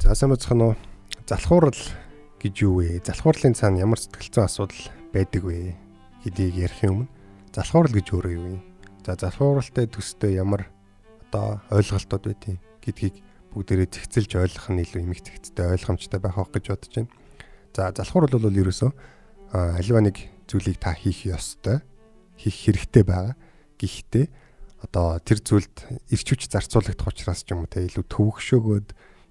За сайн бацхан уу. Залхуурал гэж юу вэ? Залхуурлын цаана ямар сэтгэл зүйн асуудал байдаг вэ гэдгийг ярих юм. Залхуурал гэж өөрөө юу вэ? За залхууралтай төстэй ямар ойлголтууд байдгийг гэдгийг бүгдээрээ зэгцэлж ойлгох нь илүү эмэг зэгцтэй ойлгомжтой байх гэж бодож байна. За залхуурал бол ерөөсөө аливаа нэг зүйлийг та хийх ёстой, хийх хэрэгтэй байгаа. Гэхдээ тэр зүйлд эрч хүч зарцуулагдах учраас ч юм уу те илүү төвөгшөөгөөд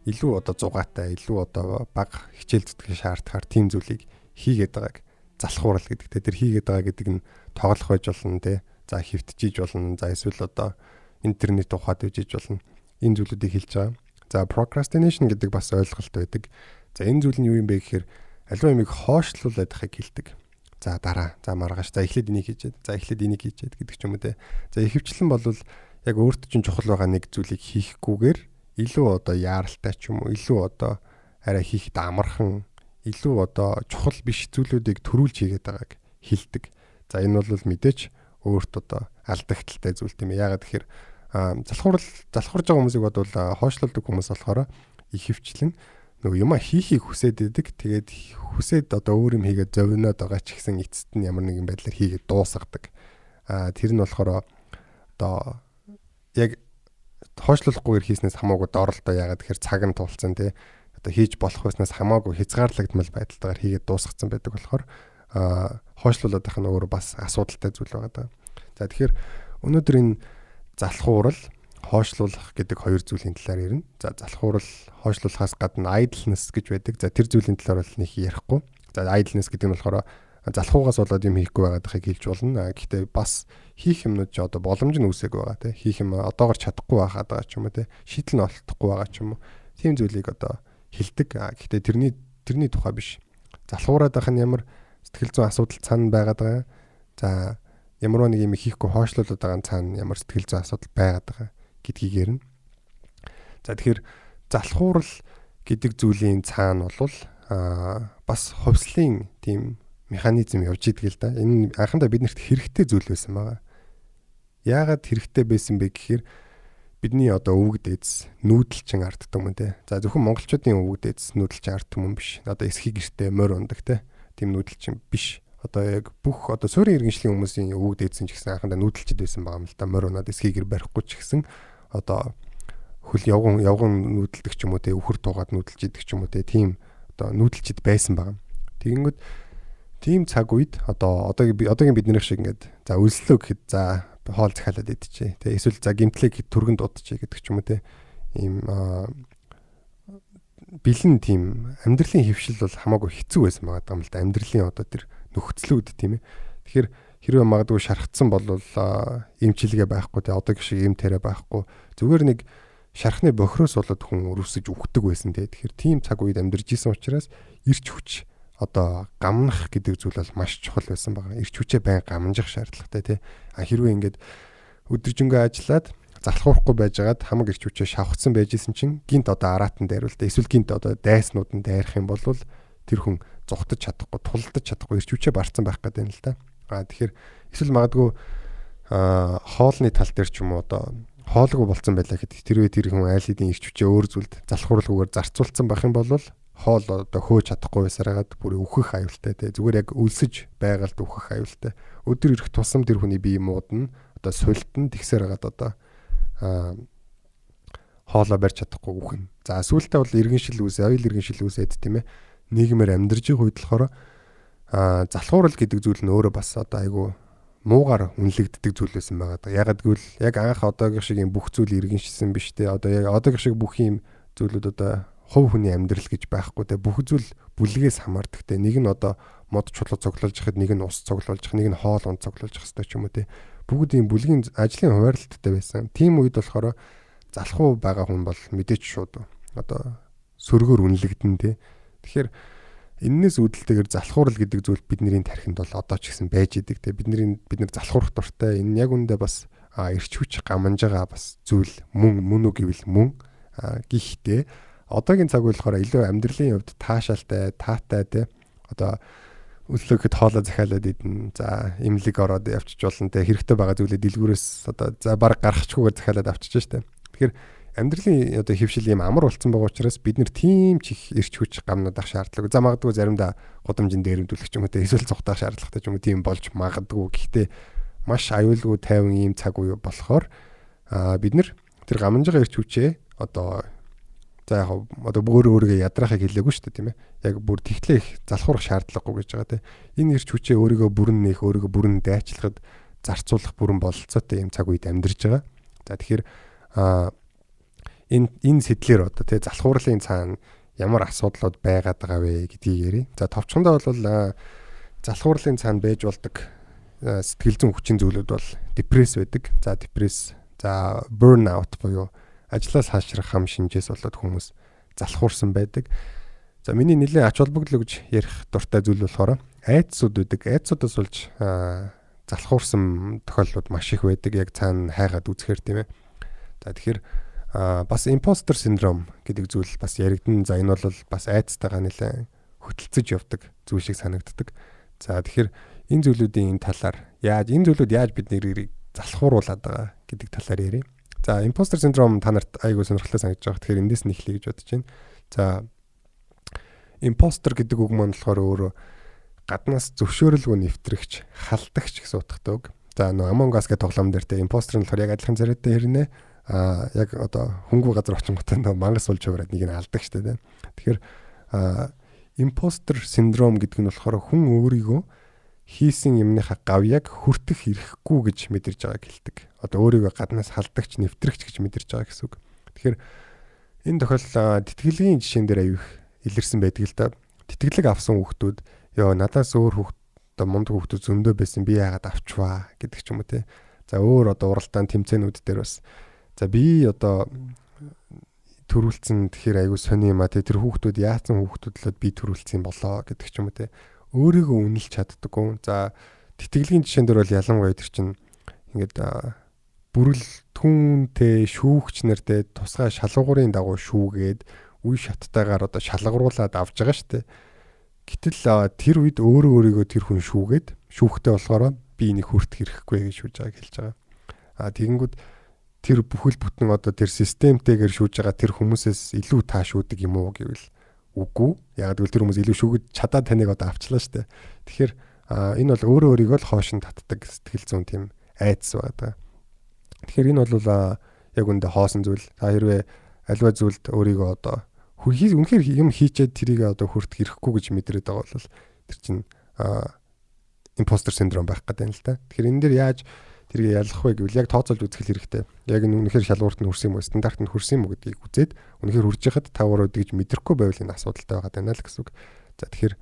илүү зугаатай, илүү бага хичээл зүтгэх шаардахаар тийм зүйлийг хийгээд байгааг залхуурал гэдэг. Тэр хийгээд байгаа гэдэг нь тоглох байж болно те. За хөвтжиж болно. За эсвэл интернет ухаад үжиж болно. Энэ зүйлүүдийг хэлж байгаа. За procrastination гэдэг бас ойлголт байдаг. За энэ зүйл нь юу юм бэ гэхээр аливаа юмыг хоошлуулад байхыг хэлдэг. За дараа, за маргааш, за эхлээд энийг хийчихэд, за эхлээд энийг хийчихэд гэдэг ч юм уу те. За ихэвчлэн бол яг өөртөө чинь чухал байгаа нэг зүйлийг хийхгүйгээр илүү яаралтай ч юм уу, илүү арай хийхэд амархан, илүү чухал биш зүйлүүдийг төрүүлж хийгээд байгааг хэлдэг. За энэ бол мэдээж өөрт алдагдaltaй зүйл тийм ээ. Ягаад гэхээр залхуурж байгаа хүмүүсийг бодвол хойшлуулдаг хүмүүс болохоор ихэвчлэн нөгөө юма хийхийг хүсээд идэг. Тэгээд хүсээд өөр юм хийгээд зовноод байгаа ч гэсэн эцэст нь ямар нэгэн байдлаар хийгээд дуусгадаг. Тэр нь болохоор яг хойшлуулахгүйгээр хийснээс хамаагүй доролтой. Ягаад гэхээр цаг нь тулцсан тий. Хийж болох байснаас хамаагүй хязгаарлагдмал байдалтайгаар хийгээд дуусгацсан байдаг болохоор хойшлуулаад байх нь өөрөө бас асуудалтай зүйл байгаа даа. За тэгэхээр өнөөдөр энэ залхуурал, хойшлуулах гэдэг хоёр зүйлийн талаар ярина. За залхуурал, хойшлуулахаас гадна idleness гэж байдаг. За тэр зүйлийн талаар бол нэг ярихгүй. За idleness гэдэг нь болохоор залхуугаас болоод юм хийхгүй байгаадахыг хэлж болно. Гэхдээ бас хийх юмнууд ч боломж нь үүсээгүй байгаа тий. Хийх юм одоогор чадахгүй байхад байгаа ч юм уу тий. Шийдэл нь олдохгүй байгаа ч юм уу. Тийм зүйлийг хэлдэг. Гэхдээ тэрний тухай биш. Залхуураад байх нь ямар сэтгэл зүйн асуудал цаана байгаад байгаа. За ямар нэг юм хийхгүй хойшлуулаад байгаа цаана ямар сэтгэл зүйн асуудал байгаад байгаа гэдгийг ярина. За тэгэхээр залхуурал гэдэг зүйлийн цаана бол бас хувьслын тийм механизм явж идэг л да. Энэ анхандаа биднэрт хэрэгтэй зүйл байсан байгаа. Яагаад хэрэгтэй байсан бэ гэхээр бидний өвөг дээдс нүүдэлчин арддаг юм те. За зөвхөн монголчуудын өвөг дээдс нүүдэлчин арддаг юм биш. Эсхий гэртээ морь ундаг те. Тийм нүүдэлчин биш. Яг бүх суурин иргэншлийн хүмүүсийн өвөг дээдсэн ч гэсэн анхандаа нүүдэлчд байсан байгаа юм л да. Морь унаад эсхий гэр барихгүй ч гэсэн хөл явган нүүдэлдэг ч юм уу те. Үхэр тугаад нүүдэлж идэг ч юм уу те. Тийм нүүдэлчд байсан байгаа. Тэгэнгүүт тийм цаг үед одоогийн биднийх шиг ингээд за өлслөө гэхэд за хоол захиалаад идчихэ. Тэ эсвэл за гимтлээ гэхэд түргэн дуудчихэ гэдэг ч юм уу те. Ийм бэлэн тийм амьдралын хөвшил бол хамаагүй хэцүү байсан байгаа юм л да. Амьдралын тэр нөхцлүүд тийм ээ. Тэгэхээр хэрвээ магадгүй шархацсан бол эмчилгээ байхгүй те. Одоогийн шиг эм тэрэ байхгүй. Зүгээр нэг шархны бохироос болоод хүн өрөвсөж үхдэг байсан те. Тэгэхээр тийм цаг үед амьдарч исэн учраас ирч хүч гамнах гэдэг зүйл бол маш чухал байсан байгаа. Ирч хүчээ байн гамнжих шаардлагатай тий. Хэрвээ ингээд өдөржингөө ажиллаад залхуурахгүй байжгаад хамаг ирч хүчээ шавхацсан байжсэн чинь гинт араатан дайруултаа эсвэл гинт дайснууд нь дайрах юм бол тэр хүн зүхтаж чадахгүй, тулдаж чадахгүй ирч хүчээ барцсан байх гэдэг юм л да. Тэгэхээр эсвэл магадгүй хоолны тал дээр ч юм уу хоолгүй болцсон байлаа гэхэд тэр хүн айл хэдийн ирч хүчээ өөр зүйлд залхууралгүйгээр зарцуулсан байх юм бол хоол хөөж чадахгүй байсараад бүр үхэх аюултай те. Зүгээр яг өлсөж байгальд үхэх аюултай. Өдөр ирэх тусам тэр хүний бие муудна султан тэгсээр хагаад хоолоо барьж чадахгүй үхэн. За сүүлдээ бол иргэншил оюул иргэншил үүсээд тийм ээ. Нийгмээр амьдарч байгаа үед болохоор залхуурал гэдэг зүйл нь өөрөө бас айгүй муугар үнэлэгддэг зүйл байсан байгаа. Ягаад гэвэл яг анх одоогийн шиг юм бүх зүйл иргэншсэн биш те. Яг одоогийн шиг бүх юм зүйлүүд хувь хүний амьдрал гэж байхгүй те. Бүх зүйл бүлгээс хамаардаг те. Нэг нь мод чулуу цоглуулж хахад, нэг нь ус цоглуулж хах, нэг нь хоол унд цоглуулж хах хэрэгтэй ч юм уу те. Бүгд ийм бүлгийн ажлын хуваарлттай байсан. Тийм үед болохоор залхуу байгаа хүн бол мэдээч шууд сөргөөр үнэлэгдэн те. Тэгэхээр энээс үүдэлтэйгээр залхуурал гэдэг зүйл бидний тархинд бол одоо ч гэсэн байж идэг те. Бид нар залхуурах дуртай. Энэ яг үндэ бас эрч хүч гаманж байгаа бас зүйл мөн үү гэвэл мөн. Гэхдээ одоогийн цаг болохоор илүү амьдралын хувьд таашаалтай, таатай те. Өглөөхөд хоолоо захиалаад идэн. За имлэг ороод явчих болно те. Хэрэгтэй байгаа зүйлээ дэлгүүрээс за баг гарахчгүйгээр захиалаад авчиж штэ. Тэгэхээр амьдралын одоо хөвшил ийм амар болсон байгаа учраас бид нэр тийм ч их эрч хүч гамнуудах шаардлагагүй. За магадгүй заримдаа гудамжинд дээрэмдүүлэх ч юм уу те эсвэл цугтах шаардлагатай ч юм уу тийм болж магадгүй. Гэхдээ маш аюулгүй тайван ийм цаг үе болохоор бид нэр тэр гамнажгаа эрч хүчээ одоо за яг одоо өөрийгөө ядраахыг хэлээгүй шүү дээ тийм ээ. Яг бүр тэгтлээ их залхуурах шаардлагагүй гэж байгаа тийм. Энэ эрч хүчээ өөрийгөө бүрэн нээх, өөрийгөө бүрэн дайчлахад зарцуулах бүрэн бололцоотой ийм цаг үед амьдарч байгаа. За тэгэхээр энэ сэтлэр одоо тий залхуурлын цаана ямар асуудлууд байгаад байгаа вэ гэдгийг ярив. За товчхондоо бол залхуурлын цаана байж болдог сэтгэл зүйн хүчин зүйлүүд бол депресс байдаг. За депресс, за burnout буюу ажлаас хаашрах хам шинжээс болоод хүмүүс залхуурсан байдаг. За миний нэлээд ач холбогдол гэж ярих дуртай зүйл болохоор айдсууд байдаг. Айдсуудаас болж залхуурсан тохиолдлууд маш их байдаг. Яг цаана хайгаад үзэхээр тийм ээ. За тэгэхээр бас импостер синдром гэдэг зүйл бас яригдана. За энэ бол бас айдстайгаа нэлээд хөтөлцөж явдаг зүйл шиг санагддаг. За тэгэхээр энэ зүйлүүдийн энэ талаар энэ зүйлүүд яаж бид нэрийг залхууруулад байгаа гэдэг талаар ярив. За импостер синдром та нарт айгүй сонирхолтой санагдаж байгаа. Тэгэхээр эндээс нь эхлэе гэж бодож байна. За импостер гэдэг үг маань болохоор өөрөө гаднаас зөвшөөрөлгүй нэвтрэгч, халдагч гэсэн утгатай үг. За нөгөө Among Us гэх тоглоом дээр те импостер нь болохоор яг адилхан царайтай хэрнээ яг одоо хөнгөө газар очинготой нөгөө мангас болж өгөөд нэг нь алдаг штэ те. Тэгэхээр импостер синдром гэдэг нь болохоор хүн өөрийгөө хийсэн юмныхаа гавьяг хүртэх ирэхгүй гэж мэдэрж байгааг хэлдэг. Одоо өөрийгөө гаднаас халдагч, нэвтрэгч гэж мэдэрж байгаа гэсэн үг. Тэгэхээр энэ тохиолдол тэтгэлгийн жишээн дээр аюух илэрсэн байдаг л да. Тэтгэлэг авсан хүүхдүүд ёо надаас өөр хүүхд мундаг хүүхдүүд зөндөө байсан би яагаад авчваа гэдэг ч юм уу те. За өөр одоо уралдаан тэмцээнүүд дээр бас за би одоо төрүүлсэн тэгэхээр аюу сони юм а те тэр хүүхдүүд яатсан хүүхдүүдлээд би төрүүлсэн болоо гэдэг ч юм уу те. Өөрийгөө үнэлж чаддаггүй. За тэтгэлгийн жишээн дээр бол ялангуяа тэр чинь ингээд бүрэл түүнтэй шүүгч нартэй тусгай шалгуурын дагуу шүүгээд үе шаттайгаар одоо шалгаруулад авч байгаа шүү дээ. Гэтэл тэр үед өөрийгөө тэр хүн шүүгээд шүүхтэй болохоор би энийг хүртэх хэрэггүй гэж шүүж байгааг хэлж байгаа. Тэгэнгүүт тэр бүхэл бүтэн одоо тэр системтэйгээр шүүж байгаа тэр хүмүүсээс илүү таашуудаг юм уу гэвэл үгүй. Яг л тэр хүмүүс илүү шүүгэж чадаад таныг одоо авчлаа шүү дээ. Тэгэхээр энэ бол өөрийгөө л хоошин татдаг сэтгэл зүйн тийм айдас байдаг. Тэгэхээр энэ бол яг үндэ хоосон зүйл. Та хэрвээ альва зүйлд өөрийгөө одоо үнэхээр юм хийчээд тэрийг одоо хүртэх ирэхгүй гэж мэдрээд байгаа бол тэр чинь импостер синдром байх гэдэг юм л да. Тэгэхээр энэ дээр яаж тэрийг ялах вэ гэвэл яг тооцоолж үзэх хэрэгтэй. Яг энэ үнэхээр шалгуурт нь хүрсэн юм уу, стандарт нь хүрсэн юм уу гэдгийг үзээд үнэхээр хүрж яхад та өөрөө гэж мэдэхгүй байвал энэ асуудалтай байгаа даа л гэсэн үг. За тэгэхээр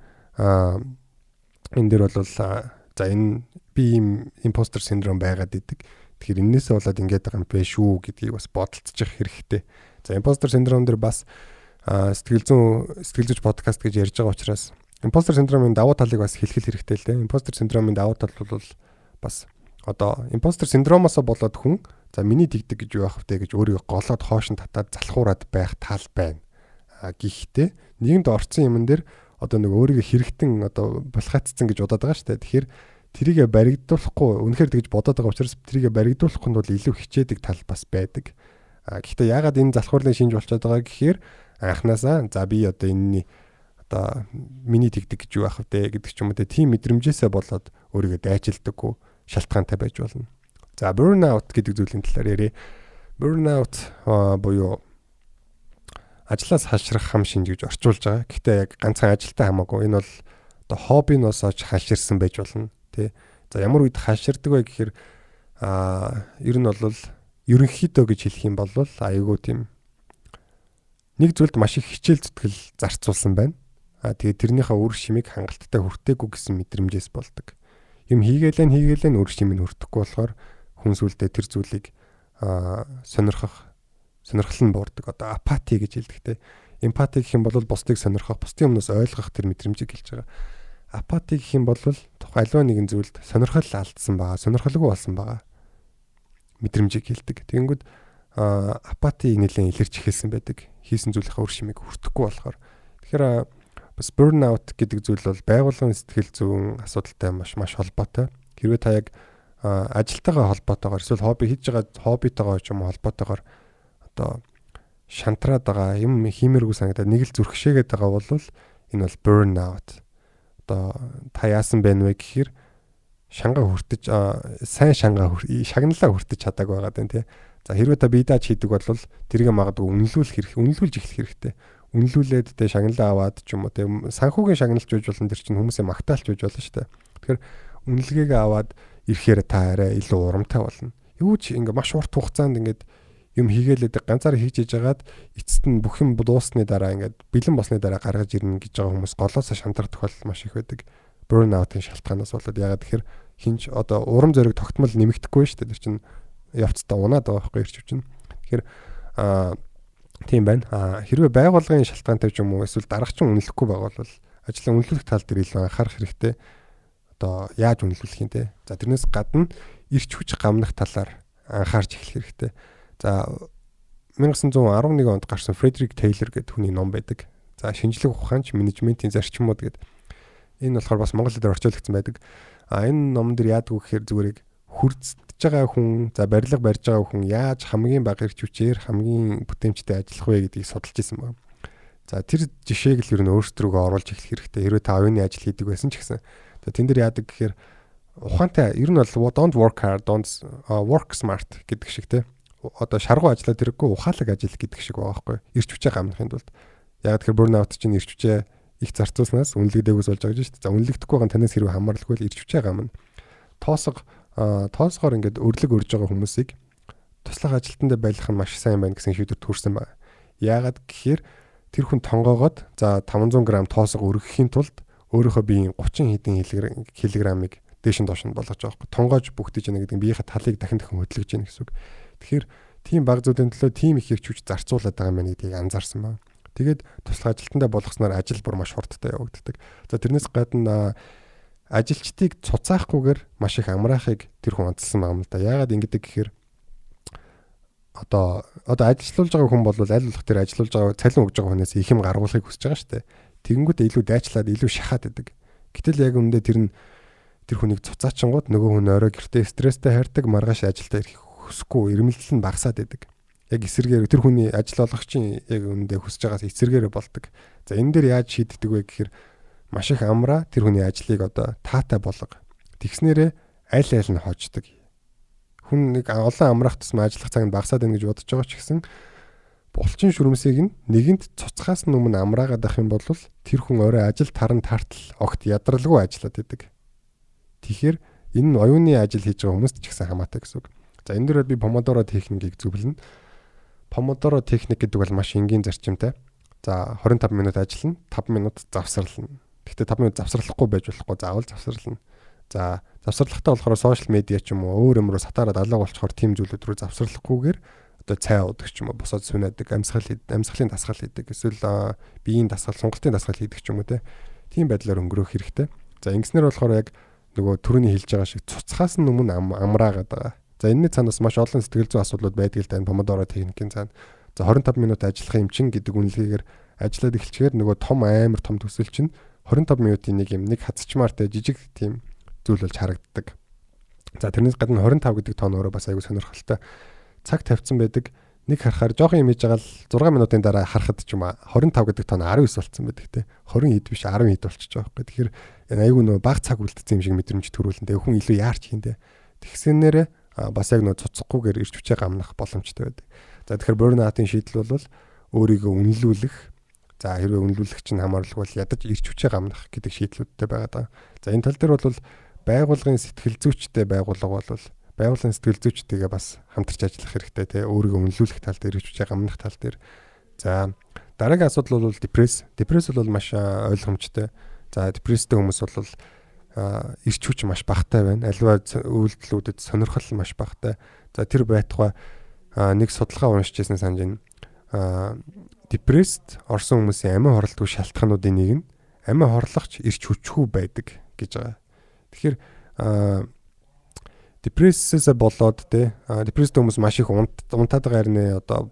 энэ дээр бол за энэ би ийм импостер синдром байгаад идэг. Тэгэхээр энээсээ болоод ингэж байгаа юм бэ шүү гэдгийг бас бодолцож хэрэгтэй. За импостер синдром дээр бас сэтгэл зүйч подкаст гэж ярьж байгаа учраас импостер синдромын давуу талыг бас хэлэх хэрэгтэй л дээ. Импостер синдромын давуу тал бол бас одоо импостер синдромоос болоод хүн за миний тэгдэг гэж юу байх вэ гэж өөрийгөө голоод хоошин татаад залхуураад байх тал байна. Гэхдээ нийгэмд орсон юмн дээр одоо нэг өөрийгөө хэрэгтэн одоо булхацсан гэж бодоод байгаа шүү дээ. Тэгэхээр тэрийгэ баригдуулахгүй үнэхээр тэгж бодоод байгаа учраас тэрийгэ баригдуулахгүй нь бол илүү хичээдэг тал бас байдаг. Гэхдээ яагаад энэ залхуурлын шинж болчиход байгаа гэхээр анханасаа за би одоо энэний одоо миний тэгдэг гэж юу байх вэ гэдэг ч юм уу тийм мэдрэмжээсээ болоод өөрийгөө дайжилдаггүй шалтгаантай байж болно. За burnout гэдэг зүйлийн талаар ярив. Burnout буюу ажлаас хашрах хам шинж гэж орчуулж байгаа. Гэхдээ яг ганцхан ажилтай хамаагүй. Энэ бол одоо хоббиноос олж хаширсан байж болно. Тэ. За ямар үед хаширдаг вэ гэхээр ер нь бол ерөнхийдөө гэж хэлэх юм бол айгүй тийм нэг зүйлд маш их хичээл зүтгэл зарцуулсан байна. Тэгээд тэрнийхээ үр шимийг хангалттай хүртээгүй гэсэн мэдрэмжээс болдог. Юм хийгээлэн үр шимийг хүртэхгүй болохоор хүн сүлдээ тэр зүйлийг сонирхол нь буурдаг. Одоо апати гэж хэлдэг те. Эмпати гэх юм бол бусдыг сонирхох, бусдын өмнөөс ойлгох тэр мэдрэмжийг хэлж байгаа. Апати гэх юм бол тухайн альва нэгэн зүйлд сонирхол алдсан байгаа, сонирхолгүй болсон байгаа мэдрэмжийг хэлдэг. Тэгэнгүүт апати нэлээд илэрч эхэлсэн байдаг. Хийсэн зүйлийнхаа үр шимийг хүртэхгүй болохоор. Тэгэхээр бас burnout гэдэг зүйл бол байгууллагын сэтгэл зүйн асуудалтай маш холбоотой. Хэрвээ та яг ажилтайгаа холбоотойгоор эсвэл хобби хийж байгаа хоббитойгоо ч юм уу холбоотойгоор одоо шантраад байгаа юм хиймэргүй санагдаад нэг л зүрхшээгээд байгаа бол энэ бол burn out. Одоо та яасан бэ гэхээр шангаа хүртэж сайн шангаа шагналаа хүртэж чадаагүй байгаа даа тий. За хэрвээ та бие дааж хийдэг бол тэргээ магадгүй үнэлүүлж эхлэх хэрэгтэй. Үнэлүүлээд тэ шагналаа аваад ч юм уу тэ санхүүгийн шагналж үйж болно тэр чинь хүмүүсээ магтаалж үйж болно шүү дээ. Тэгэхээр үнэлгээгээ аваад ирэхээр та арай илүү урамтай болно. Юу ч ингээ маш урт хугацаанд ингээд юм хийгээлээд ганцаараа хийж иж хагаад эцэст нь бүх юм дуусны дараа ингээд бэлэн болсны дараа гаргаж ирнэ гэж байгаа хүмүүс голоосоо шантар тохиолдол маш их байдаг. Burn out-ын шалтгаанаас болоод ягаад тэгэхээр хинч одоо урам зориг тогтмол нэмэгдэхгүй шүү дээ. Тэр чинь явцдаа унаад байгаа байхгүй ирч чинь. Тэгэхээр тийм байна. Хэрвээ байгууллагын шалтгаантай ч юм уу эсвэл дарагчин үнэлэхгүй байгаа бол ажлын үнэлүүлэх тал дээр илүү анхаарах хэрэгтэй. Одоо яаж үнэлүүлэх юм те. За тэрнээс гадна ирч хүч гамнах талаар анхаарч эхлэх хэрэгтэй. За 1911 онд гарсан Фредерик Тейлор гэдэг хүний ном байдаг. За шинжлэх ухаанч менежментийн зарчмууд гэдэг. Энэ болохоор бас монгол хэлээр орчуулагдсан байдаг. Энэ номон дээр яадаг вэ гэхээр зүгээр хүрдэж байгаа хүн, за барилга барьж байгаа хүн яаж хамгийн бага ирч хүчээр хамгийн бүтээмжтэй ажиллах вэ гэдгийг судалж исэн байна. За тэр жишээг л ер нь өөрсдөө оруулж эхлэх хэрэгтэй. Хэрвээ та оюуны ажил хийдэг байсан ч гэсэн. За тэн дээр яадаг гэхээр ухаантай ер нь бол don't work hard, don't work smart гэдэг шиг те. Одоо шаргуу ажиллаад хэрэггүй ухаалаг ажил гэдэг шиг байгаа байхгүй. Ирч хүчээ гамнахын тулд. Яг тэгэхээр burnout чинь ирч хүчээ их зарцуулснаас үнэлэгдэгүйс болж байгаа шүү дээ. За үнэлэгдэхгүй байгаа танаас хэрвээ хамаарлахгүй л ирч хүчээ гамна. Тоосгоор ингээд өрлөг өрж байгаа хүмүүсийг туслах ажилтнаа байлгах нь маш сайн байна гэсэн шийдвэрт хүрсэн байна. Яагаад гэхээр тэр хүн тонгоогоод за 500 г тоосго өргөхийн тулд өөрийнхөө биеийн 30 хэдэн килограммыг дээш нь доош нь болгож байгаа байхгүй. Тонгоож бүгдэж яана гэдэг нь биеийнхээ талыг дахин хөдөлгөж яана гэсэн үг. Тэгэхээр тийм баг зүйлийн төлөө тийм их хүч зарцуулаад байгаа юм гэдгийг анзаарсан байна. Тэгээд туслах ажилтнаа болгосноор ажил бүр маш хурдтай явагддаг. За тэрнээс гадна ажилчдыг цуцаахгүйгээр маш их амраахыг тэр хүн онцлсан байгаа юм л да. Яагаад ингэдэг гэхээр одоо ажилуулж байгаа хүн бол аль болох тэр ажилуулж байгаа цалин өгж байгаа хүнээс их юм гаргуулахыг хүсэж байгаа шүү дээ. Тэгэнгүүт илүү дайчлаад илүү шахаад байдаг. Гэтэл яг үүндээ тэр хүнийг цуцаачингууд нөгөө хүн орой гэртээ стресстэй хайрдаг, маргааш ажилдаа ирэх хүсэхгүй, ирмэлзэл нь багасаад байдаг. Яг эсэргээр тэр хүний ажил олгогчийн яг үүндээ хүсэж байгаас эсэргээрээ болдог. За энэ дээр яаж шийддэг вэ гэхээр маш их амраа тэр хүний ажлыг одоо таатай болго. Тэгснээрээ аль нь хождог. Хүн нэг олон амраах тусмаа ажиллах цаг нь багасаад байна гэж бодож байгаа ч гэсэн булчин шүрмсийг нь нэгэнт цуцхаас өмнө амраагаад ах юм бол тэр хүн өөрөө ажил таран тартал огт ядралгүй ажиллаад идэг. Тэгэхээр энэ нь оюуны ажил хийж байгаа хүмүүст ч гэсэн хамаатай гэсэн үг. За энэ дээр би помодоро техникийг зөвлөнө. Помодоро техник гэдэг бол маш энгийн зарчимтай. За 25 минут ажиллана, 5 минут завсарлана. Гэхдээ 5 минут завсарлахгүй байж болохгүй, заавал завсарлана. За завсарлахтаа болохоор сошиал медиа ч юм уу өөр юм руу сатаараад алга болчихоор тийм зүйлүүд рүү завсарлахгүйгээр одоо цай уудаг ч юм уу, босоод сүнэдэг, амьсгалын дасгал хийдэг, эсвэл биеийн дасгал, сонголтын дасгал хийдэг ч юм уу тийм байдлаар өнгөрөх хэрэгтэй. За ингэснээр болохоор яг нөгөө түрүүний хэлж байгаа шиг цуцхаас нь өмнө амраагаад байгаа. За энэний цаанаас маш олон сэтгэл зүйн асуудлууд байдаг л да помодоро техникийн цаана. За 25 минут ажиллах юм чин гэдэг үнэлгээгээр ажиллаад эхэлчихээр нөгөө амар том төсөл чинь 25 минутын нэг хацчмаартай жижиг тийм зүйл болж харагддаг. За тэрнээс гадна 25 гэдэг тоон өөрөө бас аягүй сонирхолтой. Цаг тавьсан байдаг. Нэг харахаар жоохон юм хийж байгаа л 6 минутын дараа харахад ч юм а 25 гэдэг тоон 19 болцсон байдаг те. 20 хэд биш 10 хэд болчихж байгаа байхгүй. Тэгэхээр энэ аягүй нөгөө баг цаг үлдсэн юм шиг мэдрэмж төрүүлэн. Тэгээ хүн илүү яарч хийндэ. Тэгснээрээ бас яг нөгөө цуцхгүйгээр ирч хүчээ гамнах боломжтой байдаг. За тэгэхээр burnout-ын шийдэл бол өөрийгөө үнэлүүлэх. За хэрвээ үнэлүүлэх чинь хамаарлаг бол ядаж ирч хүчээ гамнах гэдэг шийдлүүдтэй байгаа. За энэ тал дээр бол байгууллагын сэтгэл зүйчтэй байгууллага бол байгууллагын сэтгэл зүйчтэйгээ бас хамтарч ажиллах хэрэгтэй те. Өөрийгөө үнэлүүлэх тал дээр ирч хүчээ гамнах тал дээр. За дараагийн асуудал бол депресс. Депресс бол маш ойлгомжтой. За депресстэй хүмүүс бол ирч хүч маш багатай байна. Аливаа үйлдэлүүдэд сонирхол маш багатай. За тэр байтугай нэг судалгаа уншиж байсан санаж байна. Депресст орсон хүмүүсийн амин хорлтгүй шалтгаануудын нэг нь амин хорлогч ирч хүчгүй байдаг гэж байгаа. Тэгэхээр депрессээс болоод депресстэй хүмүүс маш их унтаад байгаа хэрнээ одоо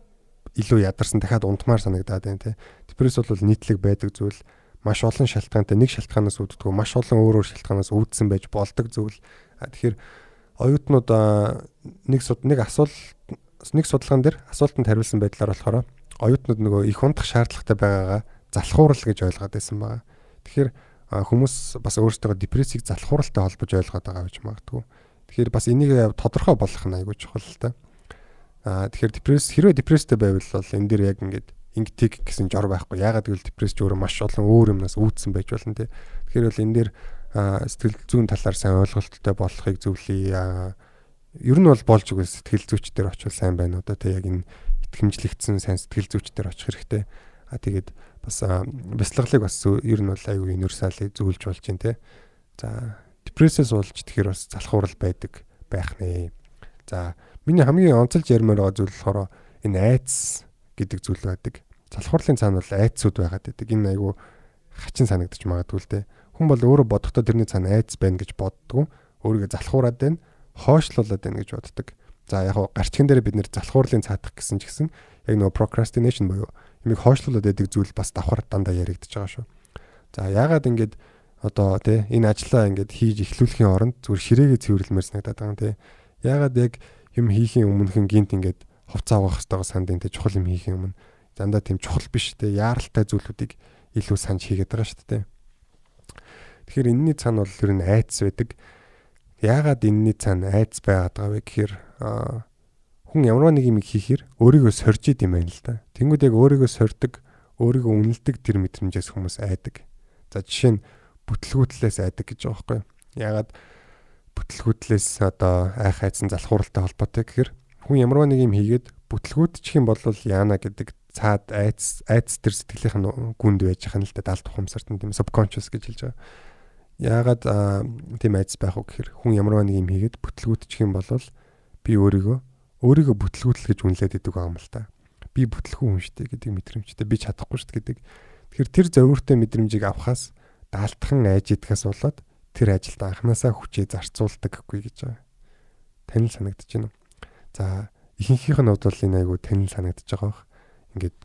илүү ядарсан дахиад унтмаар санагдаад байна те. Депресс бол нийтлэг байдаг зүйл. Маш олон шалтгаантай нэг шалтгаанаас үүддэггүй маш олон өөр шалтгаанаас үүдсэн байж болдог зүйл. Тэгэхээр оюутнууд нэг судалгаан дээр асуултанд хариулсан байдлаар болохоор оюутнууд нөгөө их унтах шаардлагатай байгаагаа залхуурал гэж ойлгоод байсан байгаа. Тэгэхээр хүмүүс бас өөрсдөө депрессийг залхууралтай холбож ойлгоод байгаа гэж магадгүй. Тэгэхээр бас энийг тодорхой болгох нь айгүй чухал л та. Тэгэхээр хэрвээ депресстэй байвал бол энэ дээр яг ингээд инктиг гэсэн жор байхгүй. Яагаад гэвэл депресс өөрөө маш олон өөр юмнаас үүдсэн байж болно те. Тэгэхээр бол энэ дээр сэтгэл зүйн талаар сайн ойлголттой болохыг зөвлөе. Ер нь бол болж өгвөл сэтгэл зүйчдэр очвол сайн байна уу да те. Яг энэ итгэмжлэгдсэн сайн сэтгэл зүйчдэр очих хэрэгтэй. Тэгээд бас бяцлаглыг бас ер нь бол айгүй универсалыг зөвлөж болж байна те. За депрессээс болж тэгэхээр бас залхуурал байдаг байх нэ. За миний хамгийн онцолж ярмаар байгаа зүйл болохоор энэ айдас гэдэг зүйл байдаг. Залхуурлын цаана бол айдсууд байгаад байдаг. Энэ айгүй хачин санагдаж магадгүй л те. Хүн бол өөрөө бодохдоо тэрний цаана айдас байна гэж боддгоо. Өөрийгөө залхуураад байна, хойшлуулад байна гэж боддог. За яг гоо гарчгийн дээр бид нэр залхуурлын цаатах гэсэн ч гэсэн яг нөгөө procrastination буюу юмыг хойшлуулад байдаг зүйл бас давхар дандаа яригдчихэж байгаа шүү. За яагаад ингэж одоо те энэ ажлаа ингэж хийж эхлүүлэхийн оронд зүгээр ширээгээ цэвэрлэмээр санагдаад байгаа юм те. Яагаад яг юм хийхийн өмнөхөн гинт ингэж хувцас авах хэвээр сандын те чухал юм хийхийн өмнө дандаа тийм чухал биш те яаралтай зүйлүүдийг илүү санаж хийгээд байгаа шүү дээ. Тэгэхээр энэний цаана бол ер нь айдас байдаг. Яагаад энэний цаана айдас байгаад байгаа вэ гэхээр хүн ямар нэг юм хийхээр өөрийгөө сорж идэм байнал л да. Тэнгүүд яг өөрийгөө сордог, өөрийгөө үнэлдэг тэр мэдрэмжээс хүмүүс айдаг. За жишээ нь бүтлгүүтлээс айдаг гэж байгаа байхгүй юу? Яагаад бүтлгүүтлээс одоо айх айдсан залхууралтай холбоотой гэхээр хүн ямар нэг юм хийгээд бүтлгүүтчих юм бол яана гэдэг цаад айдас төр сэтгэлийнх нь гүнд байж байгаа нь л да даалт ухамсарт нь тийм subconscious гэж хэлж байгаа. Яагаад тийм айдас байх вэ гэхээр хүн ямар нэг юм хийгээд бүтлгүүтчих юм бол би өөрийгөө бүтлгүүтэл гэж үнэлээд идэг байгаа юм л та. Би бүтлгүй хүн шүү дээ гэдэг мэдрэмжтэй би чадахгүй шүү дээ гэдэг. Тэгэхээр тэр зовиртой мэдрэмжийг авахаас даалтхан айж идэгээс болоод тэр ажилд анханасаа хүчээ зарцуулдаг гэхгүй гэж байгаа. Танил санагдаж байна уу? За ихэнхийнх нь хувьд бол энэ айгу танил санагдаж байгаа бах. Ингээд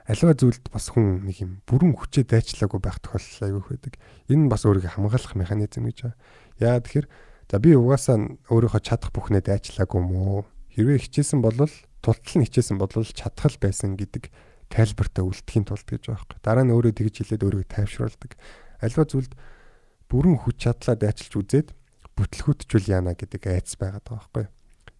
аливаа зүйлд бас хүн нэг юм бүрэн хүчээ дайчлаагүй байх тохиолдол айгүйх байдаг. Энэ нь бас өөрийгөө хамгаалах механизм гэж байгаа. Яа тэгэхээр за би угаасаа өөрийнхөө чадах бүхнээ дайчлаагүй мó. Хэрвээ хичээсэн бол тултал нь хичээсэн бол чадхал байсан гэдэг тайлбартай үлдэхийн тулд гэж байгаа байхгүй. Дараа нь өөрөө тэгж хэлээд өөрийгөө тайвшруулдаг. Аливаа зүйлд бүрэн хүч чадлаа дайчилж үзээд бүтлгүүтчүүл яана гэдэг айдас байгаад байгаа байхгүй.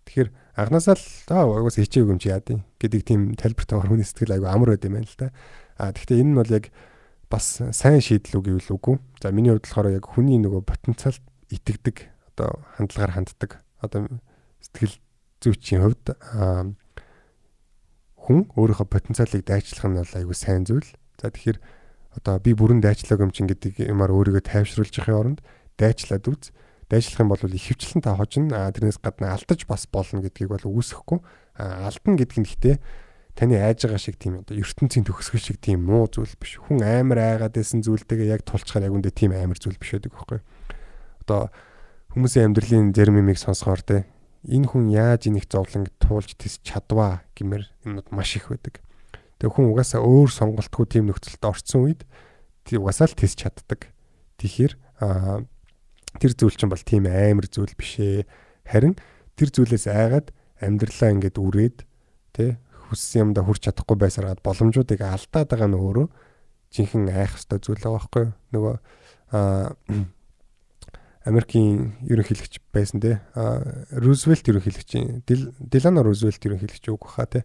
Тэгэхээр анханасаа л угаас хичээгүй юм чи яа дий гэдэг тийм тайлбартай хүний сэтгэл айгу амар байд юм байна л та. Тэгэхдээ энэ нь бол яг бас сайн шийдэл үг гэвэл үгүй. За миний хувьд болохоор яг хүний нөгөө потенциалд итгэдэг одоо хандлагаар ханддаг одоо сэтгэл зүйчийн хувьд хүн өөрийнхөө потенциалыг дайчлах нь бол айгүй сайн зүйл. За тэгэхээр одоо би бүрэн дайчлаг юм чин гэдэг юмар өөрийгөө тайвшруулж явахын оронд дайчлаад үз. Дайчлах юм бол их хвчлэн та хожно. Тэрнээс гадна алдаж бас болно гэдгийг бол үүсэхгүй. Алдна гэдэг нь гэхдээ таны айж байгаа шиг тийм одоо ертөнцийн төгсгөл шиг тийм муу зүйл биш. Хүн амар айгаад байсан зүйлтэйгээ яг тулчаар яг үндэ тийм амар зүйл биш байдаг байхгүй. Одоо хүмүүсийн амьдралын зарим юмыг сонсохоор те энэ хүн яаж энийг зовлон туулж тис чадваа гэмээр юмуд маш их байдаг. Тэгээ хүн угаасаа өөр сонголтгүй тийм нөхцөлд орсон үед тийм угаасаа л тис чаддаг. Тэгэхээр тэр зүйл чинь бол тийм амар зүйл биш ээ. Харин тэр зүйлээс айгаад амьдралаа ингээд үрээд тэ хүссэн юмдаа хүрч чадахгүй байсараад боломжуудыг алдаад байгаа нь өөрөө жинхэнэ айх хэвээр зүйл байгаа байхгүй юу? Нөгөө Америкийн ерөнхийлөгч байсан те Рузвельт ерөнхийлөгч Делано Рузвельт ерөнхийлөгч үг баха те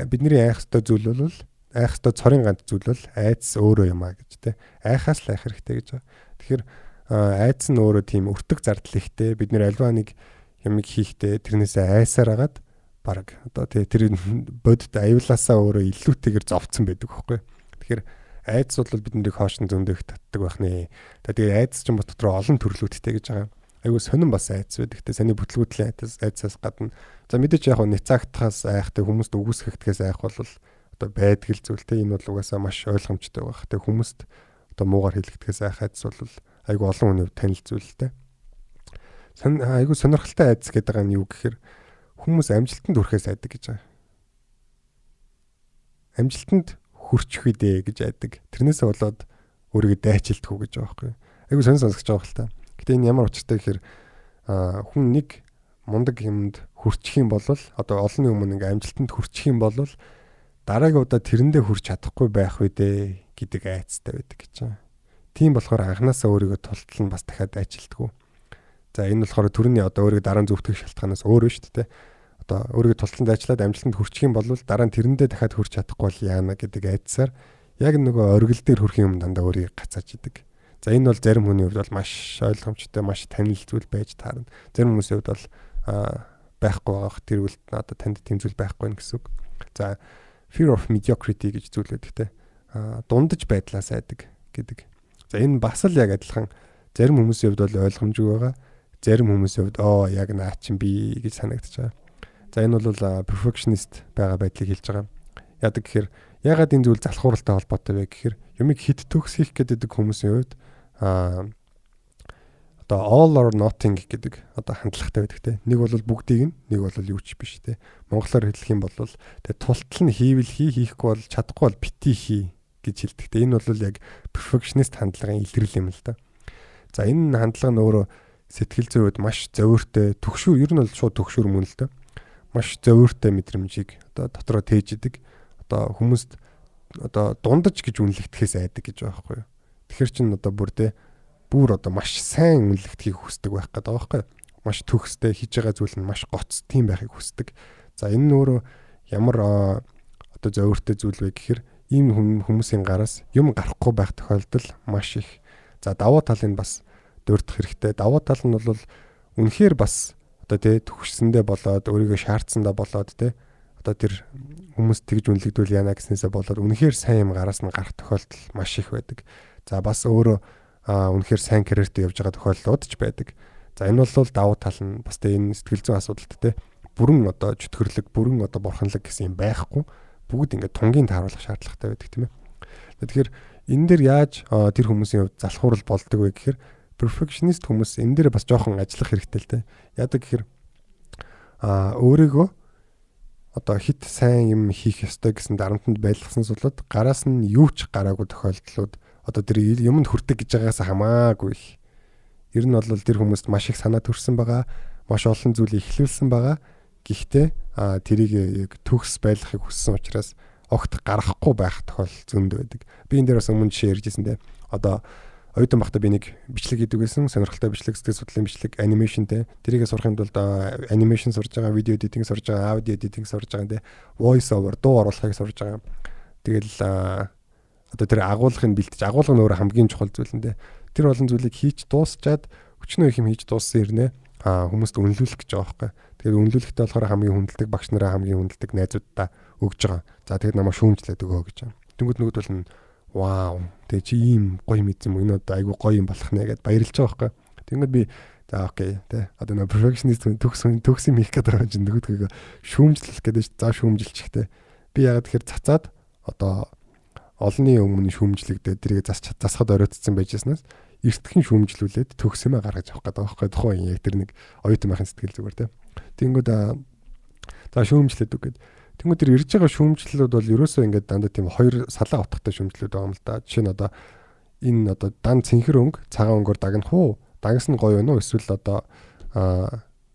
бидний айх хэвээр зүйл бол айх хэвээр цорын ганц зүйл бол айдас өөрөө юм а гэж те айхаас л айх хэрэгтэй гэж байгаа. Тэгэхээр айдас нь өөрөө тийм өртөг зардал ихтэй бид нэр альва нэг юмыг хийхдээ тэрнээсээ айсаар агаад баг одоо тэр бодит аюулаасаа өөрөө илүүтэйгээр зовцсон байдаг байхгүй. Тэгэхээр айдас бол биднийг хоошин зөндөх татдаг байх нэ. Тэгээд айдас ч юм дотор олон төрлүүдтэй гэж байгаа. Айгуу сонирн бас айдас байдаг. Тэ саний бүтлгүүтлийн айдасаас гадна. За мэдээч яг нэг цагтахаас айхтай хүмүүст үгүйсгэхдгээс айх бол одоо байдаг л зүйлтэй. Энэ бол угаасаа маш ойлгомжтой байх. Тэ хүмүүст одоо муугар хэлэгдэхээс айх айдас бол айгуу олон хүний танил зүйлтэй. Айгуу сонирхолтой айдас гэдэг байгаа нь юу гэхээр хүмүүс амжилтанд хүрэхээс айдаг гэж байгаа. Амжилтанд хүрчих үедээ гэж айдаг. Тэрнээсээ болоод өөрийгөө дайчилдах уу гэж байгаа байхгүй. Айгуу сонсож байгаа л та. Гэтэ энэ ямар учиртай гэхээр хүн нэг мундаг юмд хүрчих юм бол одоо олонний өмнө ингээ амжилтанд хүрчих юм бол дараагийн удаа тэрэндээ хүрч чадахгүй байх үедээ гэдэг айцтай байдаг гэж байна. Тийм болохоор анханасаа өөрийгөө тултал нь бас дахиад ажилтгүй. За энэ болохоор төрний одоо өөрийгөө дараа нь зөвтгөх шалтгаанаас өөр шүү дээ. Одоо өөрийгөө тулталд ажиллаад амжилтанд хүрчих юм бол дараа нь тэрэндээ дахиад хүрч чадахгүй бол яана гэдэг айцсаар яг нөгөө оргил дээр хүрэх юм дандаа өөрийгөө гацааж идэг. За энэ бол зарим хүний хувьд бол маш ойлгомжтой, маш танил зүйл байж таарна. Зарим хүмүүсийн хувьд бол байхгүй байгаах тэр үл одоо танд тийм зүйл байхгүй гэсэн үг. За fear of mediocrity гэж зүйл байдаг те. Дундаж байдлаас айдаг гэдэг. За энэ бас л яг адилхан зарим хүмүүсийн хувьд бол ойлгомжгүй байгаа. Зарим хүмүүсийн хувьд яг наа чин би гэж санагдаж байгаа. За энэ бол perfectionist байгаа байдлыг хэлж байгаа. Яадаг гэхээр ягаад энэ зүйл залхууралтай холбоотой вэ гэхээр юмыг хит төгсгөх гэдэг хүмүүсийн хувьд одоо all or nothing гэдэг одоо хандлагатай байдаг те. Нэг бол бүгдийг нэг бол юу ч биш те. Монголоор хэлэх юм бол тэгээ тултал нь хийвэл хийхгүй бол чадахгүй бол бити хий гэж хэлдэг те. Энэ бол яг perfectionist хандлагын илрэл юм л да. За энэ хандлага нь өөрөө сэтгэл зүйн хувьд маш зовиортой, төгшүүр ер нь бол шууд төгшүүр мөн л да. Маш зовиортой мэдрэмжийг одоо дотроо тээж идэг. Одоо хүмүүст одоо дундаж гэж үнэлэгдэхээс айдаг гэж байгаа байхгүй юу. Тэгэхэр чин одоо бүр одоо маш сайн үнэлэгдэхийг хүсдэг байх гэдэг байгаа байхгүй юу. Маш төгстэй хийж байгаа зүйл нь маш гоц тийм байхыг хүсдэг. За энэ нь өөрөө ямар одоо зовиортой зүйл вэ гэхээр ийм хүмүүсийн гараас юм гарахгүй байх тохиолдол маш их. За давуу талыг бас дурдах хэрэгтэй. Давуу тал нь бол үнэхээр бас одоо төгссөндөө болоод өөрийгөө шаардсандаа болоод одоо тэр хүмүүс тэгж үнэлэгдвэл яана гэснээсээ болоод үнэхээр сайн юм гараас нь гарах тохиолдол маш их байдаг. За бас өөрөө үнэхээр сайн карьертэй явж байгаа тохиолдлууд ч байдаг. За энэ бол давуу тал нь бас энэ сэтгэл зүйн асуудалд бүрэн одоо чөтгөрлөг, бүрэн одоо бурханлаг гэсэн юм байхгүй. Бүгд ингээд тунгийн тааруулах шаардлагатай байдаг тийм ээ. Тэгэхээр энэ дээр яаж тэр хүмүүсийн хувьд залхуурал болдог вэ гэхээр perfectionist хүмүүс энэ дээр бас жоохон ажиллах хэрэгтэй л дээ. Яадаг гэхээр өөрийгөө одоо хит сайн юм хийх ёстой гэсэн дарамтанд байлгаснаас болоод гараас нь юу ч гараагүй тохиолдлууд одоо тэр юмд хүрдэг гэж байгаас хамаагүй их. Ер нь бол тэр хүмүүст маш их санаа төрсэн байгаа, маш олон зүйл ихлүүлсэн байгаа. Гэхдээ тэрийг яг төгс байлгахыг хүссэн учраас огт гаргахгүй байх тохиолдол зөнд байдаг. Би энэ дээр бас өмнө жишээ ярьжсэн дээ. Одоо оюутан багтаа би нэг бичлэг хийдэг байсан. Сонирхолтой бичлэг, сэтгэл судлалын бичлэг, анимашнтэй. Тэрийгээ сурахын тулд анимашн сурж байгаа, видео эдитинг сурж байгаа, аудио эдитинг сурж байгаа. Voice over дуу оруулахыг сурж байгаа. Тэгэл одоо тэр агуулгыг бэлтэж, агуулга нь өөр хамгийн чухал зүйл нь дээ. Тэр олон зүйлийг хийж дуусчаад өчнөө их юм хийж дууссан хэрнээ хүмүүст үнэлүүлэх гэж байгаа байхгүй. Тэгээд үнэлүүлэхдээ болохоор хамгийн хүндэлдэг багш нараа хамгийн хүндэлдэг найзуудаа өгж байгаа. За тэгээд намайг шүүмжлээд өгөө гэж байгаа. Тэнгүүд нөгөөд бол нь вау. Тэгээ чи ийм гоё мэдсэн юм. Энэ одоо айгүй гоё юм болох нэ гэдээ баярлж байгаа байхгүй. Тэнгүүд би за окей тэ. Одоо нэг perfectionist төгс юм хийх гэдэг байгаа чинь нөгөөдгөө шүүмжлэх гэдэг чинь за шүүмжилчихтэй. Би ягаад тэгэхээр цацаад одоо олонний өмнө шүүмжлэгдээ тэрийг засахад оройтсан байжснаас эртхэн шүүмжлүүлээд төгс юмаа гаргаж авах гэдэг байхгүй. Тухайн яг тэр нэг оюутан байхын сэтгэл зүгээр тэ. Тэнгүүд за шүүмжлээд үг гэдэг. Тэнгүүд тэр ирж байгаа шүүмжлэлүүд бол ерөөсөө ингээд дандаа тийм хоёр салаа утгатай шүүмжлэлүүд байгаа юм л да. Жишээ нь одоо энэ одоо дан цэнхэр өнгө цагаан өнгөөр дагнах уу? Дагнас нь гоё вэ? Эсвэл одоо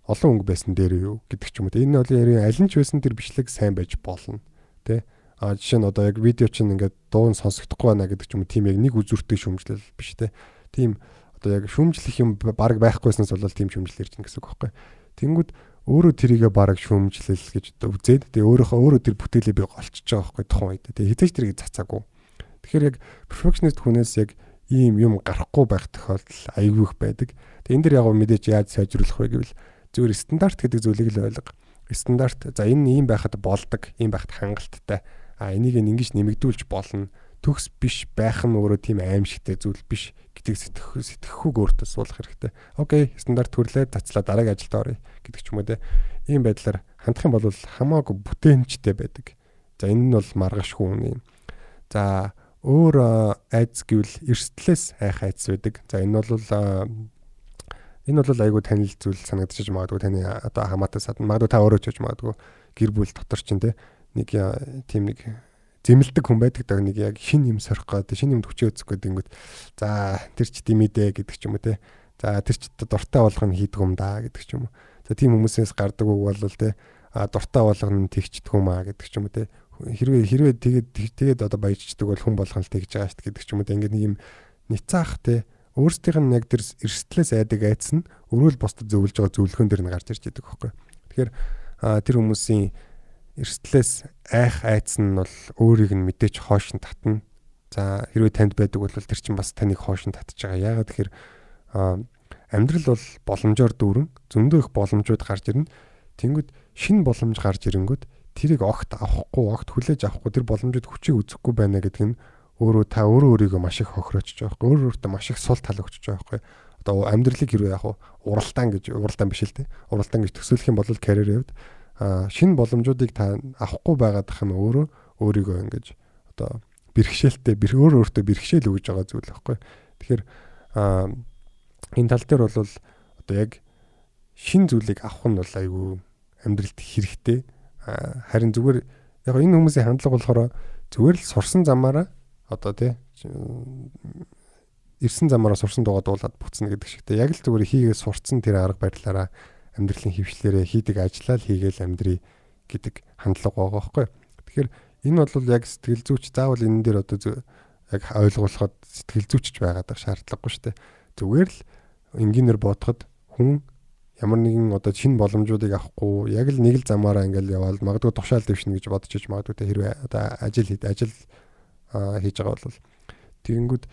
олон өнгө байсан дээр юу гэдэг ч юм уу. Энэ бол аль нь ч байсан тэр бичлэг сайн байж болно. Тэ? Жишээ нь одоо яг видео чинь ингээд дуу нь сонсогдохгүй байна гэдэг ч юм уу. Тийм яг нэг үзүүртэй шүүмжлэл биш тэ. Тийм одоо яг шүүмжлэх юм баг байхгүйснээс бол тийм шүүмжлэл ирж гин гэсэн үг байхгүй. Тэнгүүд өөрөө тэрийгэ бараг шүүмжлэл гэж үзээд тэгээ өөрөө тэр бүтээлээ би голчж байгаа байхгүй тухайн үед. Тэгээ хизээч тэрийг цацаагүй. Тэгэхээр яг perfectionist хүнээс яг ийм юм гарахгүй байх тохиолдол айгүй их байдаг. Тэгээ энэ дэр яг мэдээж яаж сайжруулах вэ гэвэл зөвхөн стандарт гэдэг зүйлийг л ойлго. Стандарт за энэ ийм байхад болдог, ийм байхад хангалттай. Энийг ингэж нэмэгдүүлж болно. Төгс биш байх нь өөрөө тийм аимшигтэй зүйл биш гэдэг сэтгэхүйг өөртөө суулгах хэрэгтэй. Окей, стандарт хүрлээ, цацлаа дараагийн ажилд оръё гэдэг ч юм уу те. Ийм байдлаар хандах юм бол хамаагүй бүтээнчтэй байдаг. За энэ нь бол маргашгүй юм. За өөр айц гэвэл эрсдлээс айх айц байдаг. За энэ бол айгүй танил зүйл санагдчих магадгүй таны одоо хамаатай садан магадгүй та өөрөө ч гэж магадгүй гэр бүл дотор чинь те нэг тийм нэг зэмлдэг хүн байдаг даа нэг яг шин юм сорих гэдэг шин юм төвчөө үзэх гэдэг ингэвд за тэр ч димэдэ гэдэг ч юм уу те за тэр ч дуртай болгоно хийдэг юм да гэдэг ч юм уу за тийм хүмүүсээс гардаг үг бол те дуртай болгоно тэгчдэг юм аа гэдэг ч юм уу те Хэрвээ тэгээд одоо баяжчдаг бол хүн болгон л тэгж байгаа шүү гэдэг ч юм уу. Ингээд нэг юм ницаах те өөрсдийнх нь яг тэр эрсдлээс айдаг айц нь өрөөл бусдад зөвлөж байгаа зөвлөгөөн дэр нь гарч ирж байдаг байхгүй. Тэгэхээр тэр хүмүүсийн эрсдлээс айх айц нь бол өөрийг нь мэдээж хоош нь татна. За хэрвээ танд байдаг бол тэр чинь бас таныг хоош нь татж байгаа. Яагаад тэгэхээр амьдрал бол боломжоор дүүрэн зөндөө их боломжууд гарч ирнэ. Тэнгүүд шинэ боломж гарч ирэнгүүт тэрийг огт хүлээж авахгүй тэр боломжууд хүчийг үзэхгүй байна гэдэг нь өөрийгөө маш их хохироочж байгаа байхгүй. Өөртөө маш их сул тал өгчөж байгаа байхгүй. Одоо амьдралыг хэрвээ уралдаан биш л дээ. Уралдаан гэж төсөөлөх юм бол карьерийн хувьд шинэ боломжуудыг та авахгүй байгаадах нь өөрийгөө ингэж одоо бэрхшээлтэй өөртөө бэрхшээл өгж байгаа зүйл байхгүй. Тэгэхээр энэ тал дээр бол одоо яг шинэ зүйлийг авах нь бол айгүй амьдралд хэрэгтэй. Харин зүгээр яг энэ хүмүүсийн хандлага болохоор зүгээр л сурсан замаараа одоо ирсэн замаараа сурсан дуугаа дуулаад буцна гэдэг шигтэй. Яг л зүгээр хийгээ сурцсан тэр арга барилаараа амьдралын хөвшлээрээ хийдэг ажиллаа л хийгээл амьдрий гэдэг хандлага байгаа байхгүй. Тэгэхээр энэ бол яг сэтгэл зүйч заавал энэ дээр одоо яг ойлгуулахад сэтгэл зүйчж байгаад шаардлагагүй шүү дээ. Зүгээр л энгийнээр бодоход хүн ямар нэгэн одоо шинэ боломжуудыг авахгүй яг л нэг л замаараа ингээл яваад магадгүй тушаал дэвшнэ гэж бодож иж магадгүй хэрвээ одоо ажил хийж байгаа бол тэгэнгүүт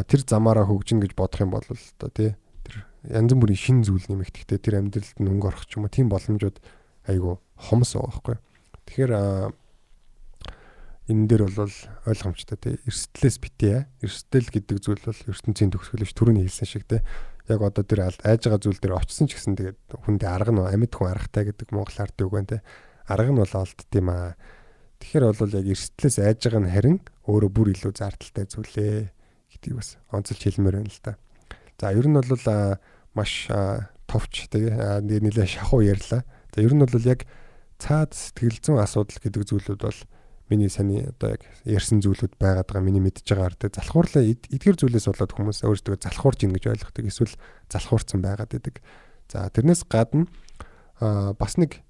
тэр замаараа хөгжинэ гэж бодох юм бол одоо тэр янз бүрийн шинэ зүйл нэмэгдэхтэй тэр амьдралд нь өнгө орох ч юм уу тийм боломжууд айгүй хомс байгаа байхгүй. Тэгэхээр энэ дээр бол ойлгомжтой эрсдлээс битээ. Эрсдэл гэдэг зүйл бол ертөнцийн төгсгөл биш түрүүний хэлсэн шиг яг одоо тэр айж байгаа зүйл дээр очсон ч гэсэн тэгээд хүндээ арга нь амьд хүн аргатай гэдэг монгол ард үг байна те. Арга нь бол олдд юм аа. Тэгэхээр бол яг эрсдлээс айж байгаа нь харин өөрөө бүр илүү зардалтай зүйлээ гэдгийг бас онцолж хэлмээр байна л да. За ер нь бол маш товч нэлээ шахуу ярьлаа. За ер нь бол яг цаад сэтгэл зүйн асуудал гэдэг зүйлүүд бол миний саний одоо яг ярьсан зүйлүүд байгаад байгаа миний мэдж байгаагаар тэ залхуурлаа эдгээр зүйлээс болоод хүмүүс өөрсдөө залхуурж ийн гэж ойлгодог эсвэл залхуурсан байгаад байдаг. За тэрнээс гадна бас нэг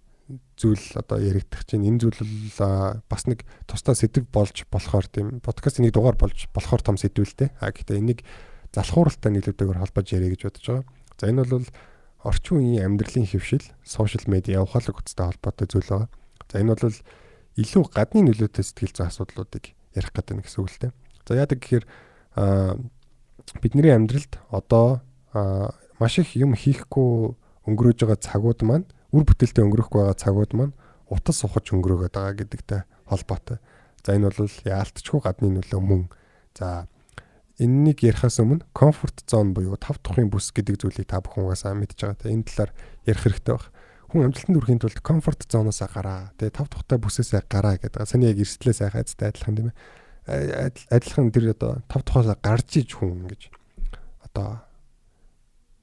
зүйл одоо яригдах чинь энэ зүйл бас нэг тусдаа сэдв болж болохоор тийм подкастын нэг дугаар болж болохоор том сэдвэлтэй. Гэхдээ энийг залхууралтай нийлүүтэйгээр холбож ярих гэж бодож байгаа. За энэ бол орчин үеийн амьдралын хэвшил, сошиал медиа ухаалаг хүчтэй холбоотой зүйл байгаа. За энэ бол илүү гадны нөлөөтэй сэтгэл зүйн асуудлуудыг ярих гэдэг нь гэсэн үг л дээ. За яадаг гэхээр бидний амьдралд одоо маш их юм хийхгүй өнгөрөөж байгаа цагууд маань үр бүтээлтэй өнгөрөхгүй байгаа цагууд маань утас сухаж өнгөрөөгд байгаа гэдэгтэй холбоотой. За энэ бол яалтчгүй гадны нөлөө мөн. За энэнийг ярихаас өмнө комфорт зон буюу тав тухын бүс гэдэг зүйлийг та бүхэн угаасаа мэдж байгаа. Энэ талаар ярих хэрэгтэй байна. Хүн амжилтанд хүрэхийн тулд комфорт зоноос гараа. Тэгээ тав тухтай бүсээсээ гараа гэдэг. Саний яг эрсдлээс айхацтай адилхан тийм ээ. Адилхан тэр одоо тав тухаас гарч иж хүн ингэж одоо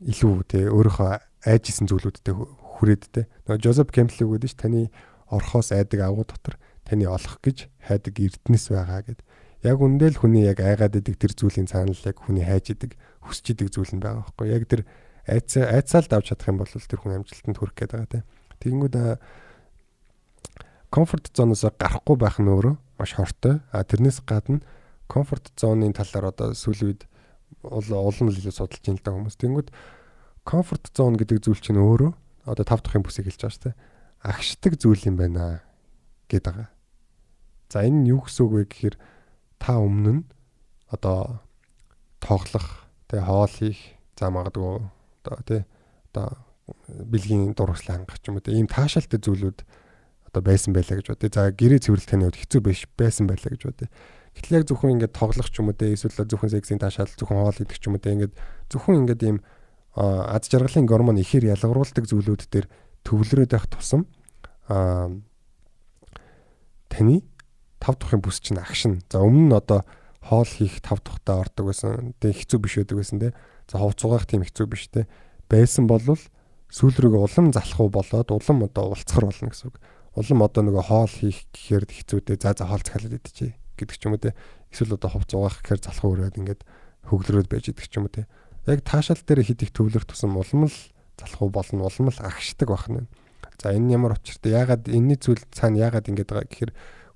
илүү тий өөрийнхөө айжсэн зүйлүүдтэй хүрээд тий. Нөгөө Жозеф Кэмпбелл гэдэг чинь таны орхоос айдаг агуу дотор таны олох гэж хайдаг эрдэнэс байгаа гэд. Яг үндэл хүний яг айгаад идэг тэр зүйлийн цаана л яг хүний хайж идэг, хүсч идэг зүйл нь байгаа байхгүй. Яг тэр айцаал давж чадах юм бол тэр хүн амжилтанд хүрэх гээд байгаа тийм. Тэгэнгүүт комфорт зоноос гарахгүй байх нь өөрөө маш хортой. Тэрнээс гадна комфорт зоны талаар одоо сүүлийн үед олон илүү судалж ин л да хүмүүс. Тэгэнгүүт комфорт зон гэдэг зүйл чинь өөрөө одоо тав дахь бүсийг хэлж байгаа шүү дээ. Агшдаг зүйл юм байна гэдэг байгаа. За энэ нь юу гэсэн үг вэ гэхээр та өмнө нь одоо тоглох, тэгээ хоол хийх, за магадгүй одоо бэлгийн дургслаа хангах ч юм уу ийм таашаалтай зүйлүүд одоо байсан байлаа гэж бодъё. За гэрээ цэвэрлэх таны хувьд хэцүү байсан байлаа гэж бодъё. Гэтэл яг зөвхөн ингээд тоглох ч юм уу эсвэл зөвхөн сексийн таашаал, зөвхөн хоол идэх ч юм уу ингээд зөвхөн ингээд ийм аз жаргалын гормон ихээр ялгаруулдаг зүйлүүд дээр төвлөрөөд байх тусам таны тав дахын бүс чинь агшин. За өмнө нь одоо хоол хийх тав дахтаа ордог байсан. Тэгээ хэцүү биш байдаг байсан те. За ховц угаах тийм хэцүү биш те. Байсан бол сүүл рүүгээ улам залхуу болоод улам одоо улцгар болно гэсэн үг. Улам одоо нөгөө хоол хийх гэхээр хэцүүтэй. За хоол захиалаад идчихье гэдэг ч юм уу те. Эсвэл одоо ховц угаах гэхээр залхуу өрөөд ингээд хөглөрөөд байж идэг ч юм уу те. Яг таашаал дээр хэд их төвлөрөх тусам улам л залхуу болно, улам л агшдаг байна. За энэ ямар учиртай? Яагаад энэний зүйл цаана яагаад ингэж байгаа гэхээр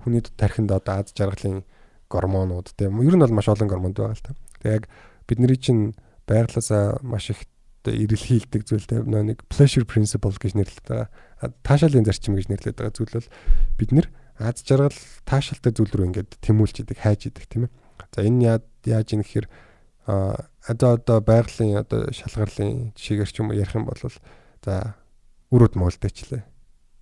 хүний тархинд одоо аз жаргалын гормонууд тийм ер нь бол маш олон гормонууд байгаа л та. Тэгээ яг бидний чинь байгалаасаа маш их эрэлхийлдэг зүйл тийм нэг pleasure principle гэж нэрлэдэг байгаа. Таашаалын зарчим гэж нэрлэдэг байгаа зүйл бол бид нэр аз жаргал таашаалтай зүйл рүү ингээд тэмүүлж идэг, хайж идэг тийм ээ. За энэ яаж юм гэхээр одоо байгалийн одоо шалгарлын жишээгээр ч юм уу ярих юм бол за өрөөд мөлдөчлээ.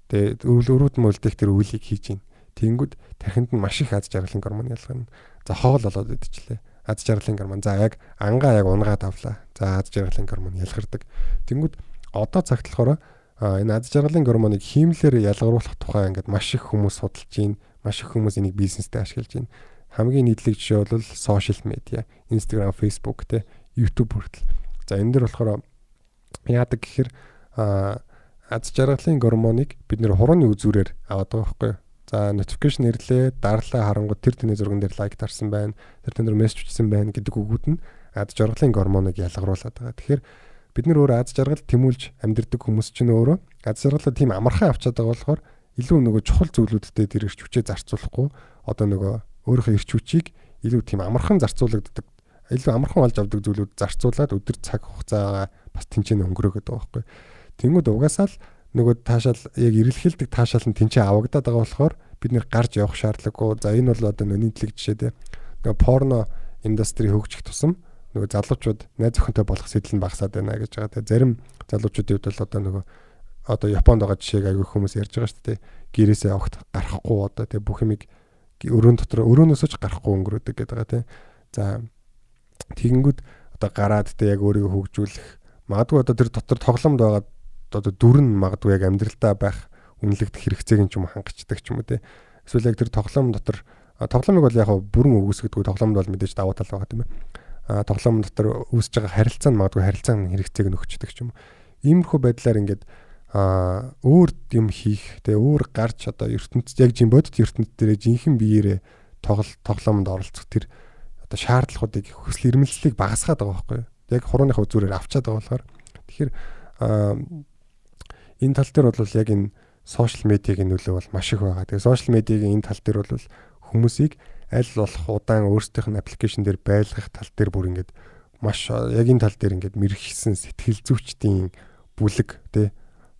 Тэгээ өрөөд мөлдөх тэр үйлийг хийж гин. Тэнгүүд тархинд нь маш их аз жаргалын гормон ялгарна. За хоол болоод идчихлээ. Аз жаргалын гормон. За яг ангаа яг унгаад авлаа. За аз жаргалын гормон ялгардаг. Тэнгүүд одоо цагт болохоор энэ аз жаргалын гормоныг хиймлээр ялгаруулах тухай ингээд маш их хүмүүс судалж байна. Маш их хүмүүс энийг бизнестэй ашиглаж байна. Хамгийн нийтлэг жишээ бол сошиал медиа, Instagram, Facebook те YouTube хүртэл. За энэ дэр болохоор яадаг гэхээр аз жаргалын гормоныг бид нэр хурууны үзүүрээр аваад байгаа байхгүй юу? За notification ирлээ, дарлаа харангуй тэр тэний зурган дээр лайк тарсан байна. Тэр тэн дээр мессеж бичсэн байна гэдэг үгүүд нь аз жаргалын гормоныг ялгаруулад байгаа. Тэгэхээр бид нэр өөрөө аз жаргал тэмүүлж амьдэрдэг хүмүүс чинь өөрөө аз жаргалаа тийм амархан авчаад байгаа болохоор илүү нөгөө чухал зүйлүүдтэй тэр ирч хүчээ зарцуулахгүй одоо нөгөө өөрийнхөө ирч хүчийг илүү тийм амархан зарцуулагддаг, илүү амархан олж авдаг зүйлүүд зарцуулаад өдөр цаг хугацаагаа бас тэнцэнэ өнгөрөөгд байгаа байхгүй. Тэнгүүд угаасаа л нөгөө таашаал яг эрэлхийлдэг таашаал нь тэнцээ авагдаад байгаа болохоор бид нэр гарч явах шаардлагагүй. За энэ бол одоо нийтлэг жишээ дээ. Нөгөө порно индастри хөгжих тусам нөгөө залуучууд найз охинтой болох сэтэл нь багасаад байна гэж байгаа. Тэгээ зарим залуучуудын хувьд бол одоо нөгөө одоо Японд байгаа жишээг аягүй хүмүүс ярьж байгаа шүү дээ. Гэрээсээ огт гарахгүй одоо тэгээ бүх юмыг өрөөнөөсөө ч гарахгүй өнгөрөөдөг гэдэг байгаа тийм. За тэгэнгүүт одоо гараад тэгээ яг өөрийгөө хөгжүүлэх магадгүй одоо тэр дотор тоглоомд байгаа одоо дүрэн магадгүй яг амьдралдаа байх үнэлэгдэх хэрэгцээг ч юм хангацдаг ч юм уу те. Эсвэл яг тэр тоглоом дотор тоглоомыг бол яг бүрэн өгөөсгдөггүй тоглоомд бол мэдээж даваа тал байгаа тийм ээ. Тоглоом дотор үүсэж байгаа харилцаа нь магадгүй харилцааны хэрэгцээг нь өгчдөг ч юм уу. Иймэрхүү байдлаар ингээд өөр юм хийх те өөр гарч одоо ертөнцид яг жин бодит ертөнцид дээр жинхэнэ биеэрээ тоглоомд оролцох тэр одоо шаардлагуудыг хүсэл эрмэлзлийг багасгаад байгаа байхгүй юу. Яг хурууныхаа үзүүрээр авчаад байгаа болохоор тэгэхээр энэ тал дээр бол яг энэ сошиал медиагийн нөлөө бол маш их байгаа. Тэгээ сошиал медиагийн энэ тал дээр бол хүмүүсийг аль болох удаан өөрсдийнх нь аппликейшн дээр байлгах тал дээр бүр ингээд маш яг энэ тал дээр ингээд мэрэгсэн сэтгэл зүйчдийн бүлэг тий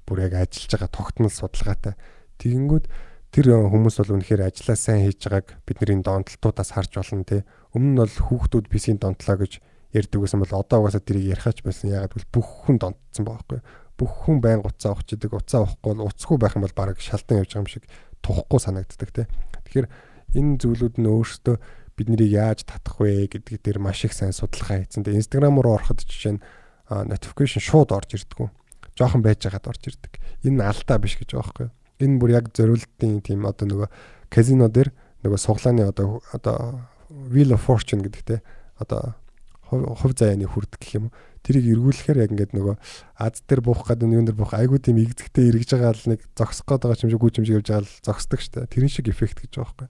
бүр яг ажиллаж байгаа тогтмол судалгаатай. Тэгэнгүүт тэр хүмүүс бол үнэхээр ажиллаа сайн хийж байгааг бидний донтолтуудаас харж болно тий. Өмнө нь бол хүүхдүүд PC-ийн донтлоо гэж ярьдаг байсан бол одоо угаасаа тэрийг ярихаач байсан. Ягаад гэвэл бүх хүн донтсон байгаа байхгүй юу. Бүх хүн байн уцаа авах чидэг, уцаа авахгүй бол уцгүй байх юм бол бараг шалтан явж байгаа юм шиг тухгүй санагддаг тий. Тэгэхээр энэ зүйлүүд нь өөрсдөө бид нарыг яаж татах вэ гэдэг дээр маш их сайн судалгаа хийсэн. Тэгээ Instagram руу ороход жишээ нь notification шууд орж ирдэггүй. Жохон байж байгаад орж ирдэг. Энэ алдаа биш гэж байгаа байхгүй юу. Энэ бүр яг зориултын тийм одоо нөгөө казино дээр нөгөө суглааны одоо Wheel of Fortune гэдэг те одоо хувь заяаны хүрдэг гэх юм уу. Тэрийг эргүүлэхээр яг ингээд нөгөө аз дээр буух гэдэг нь юун дээр буух айгуу тийм игзэгтэй эргэж байгаа л нэг зогсох гээд байгаа юм шиг гүйж явж байгаа л зогсдог штэ. Тэрэн шиг эффект гэж байгаа байхгүй.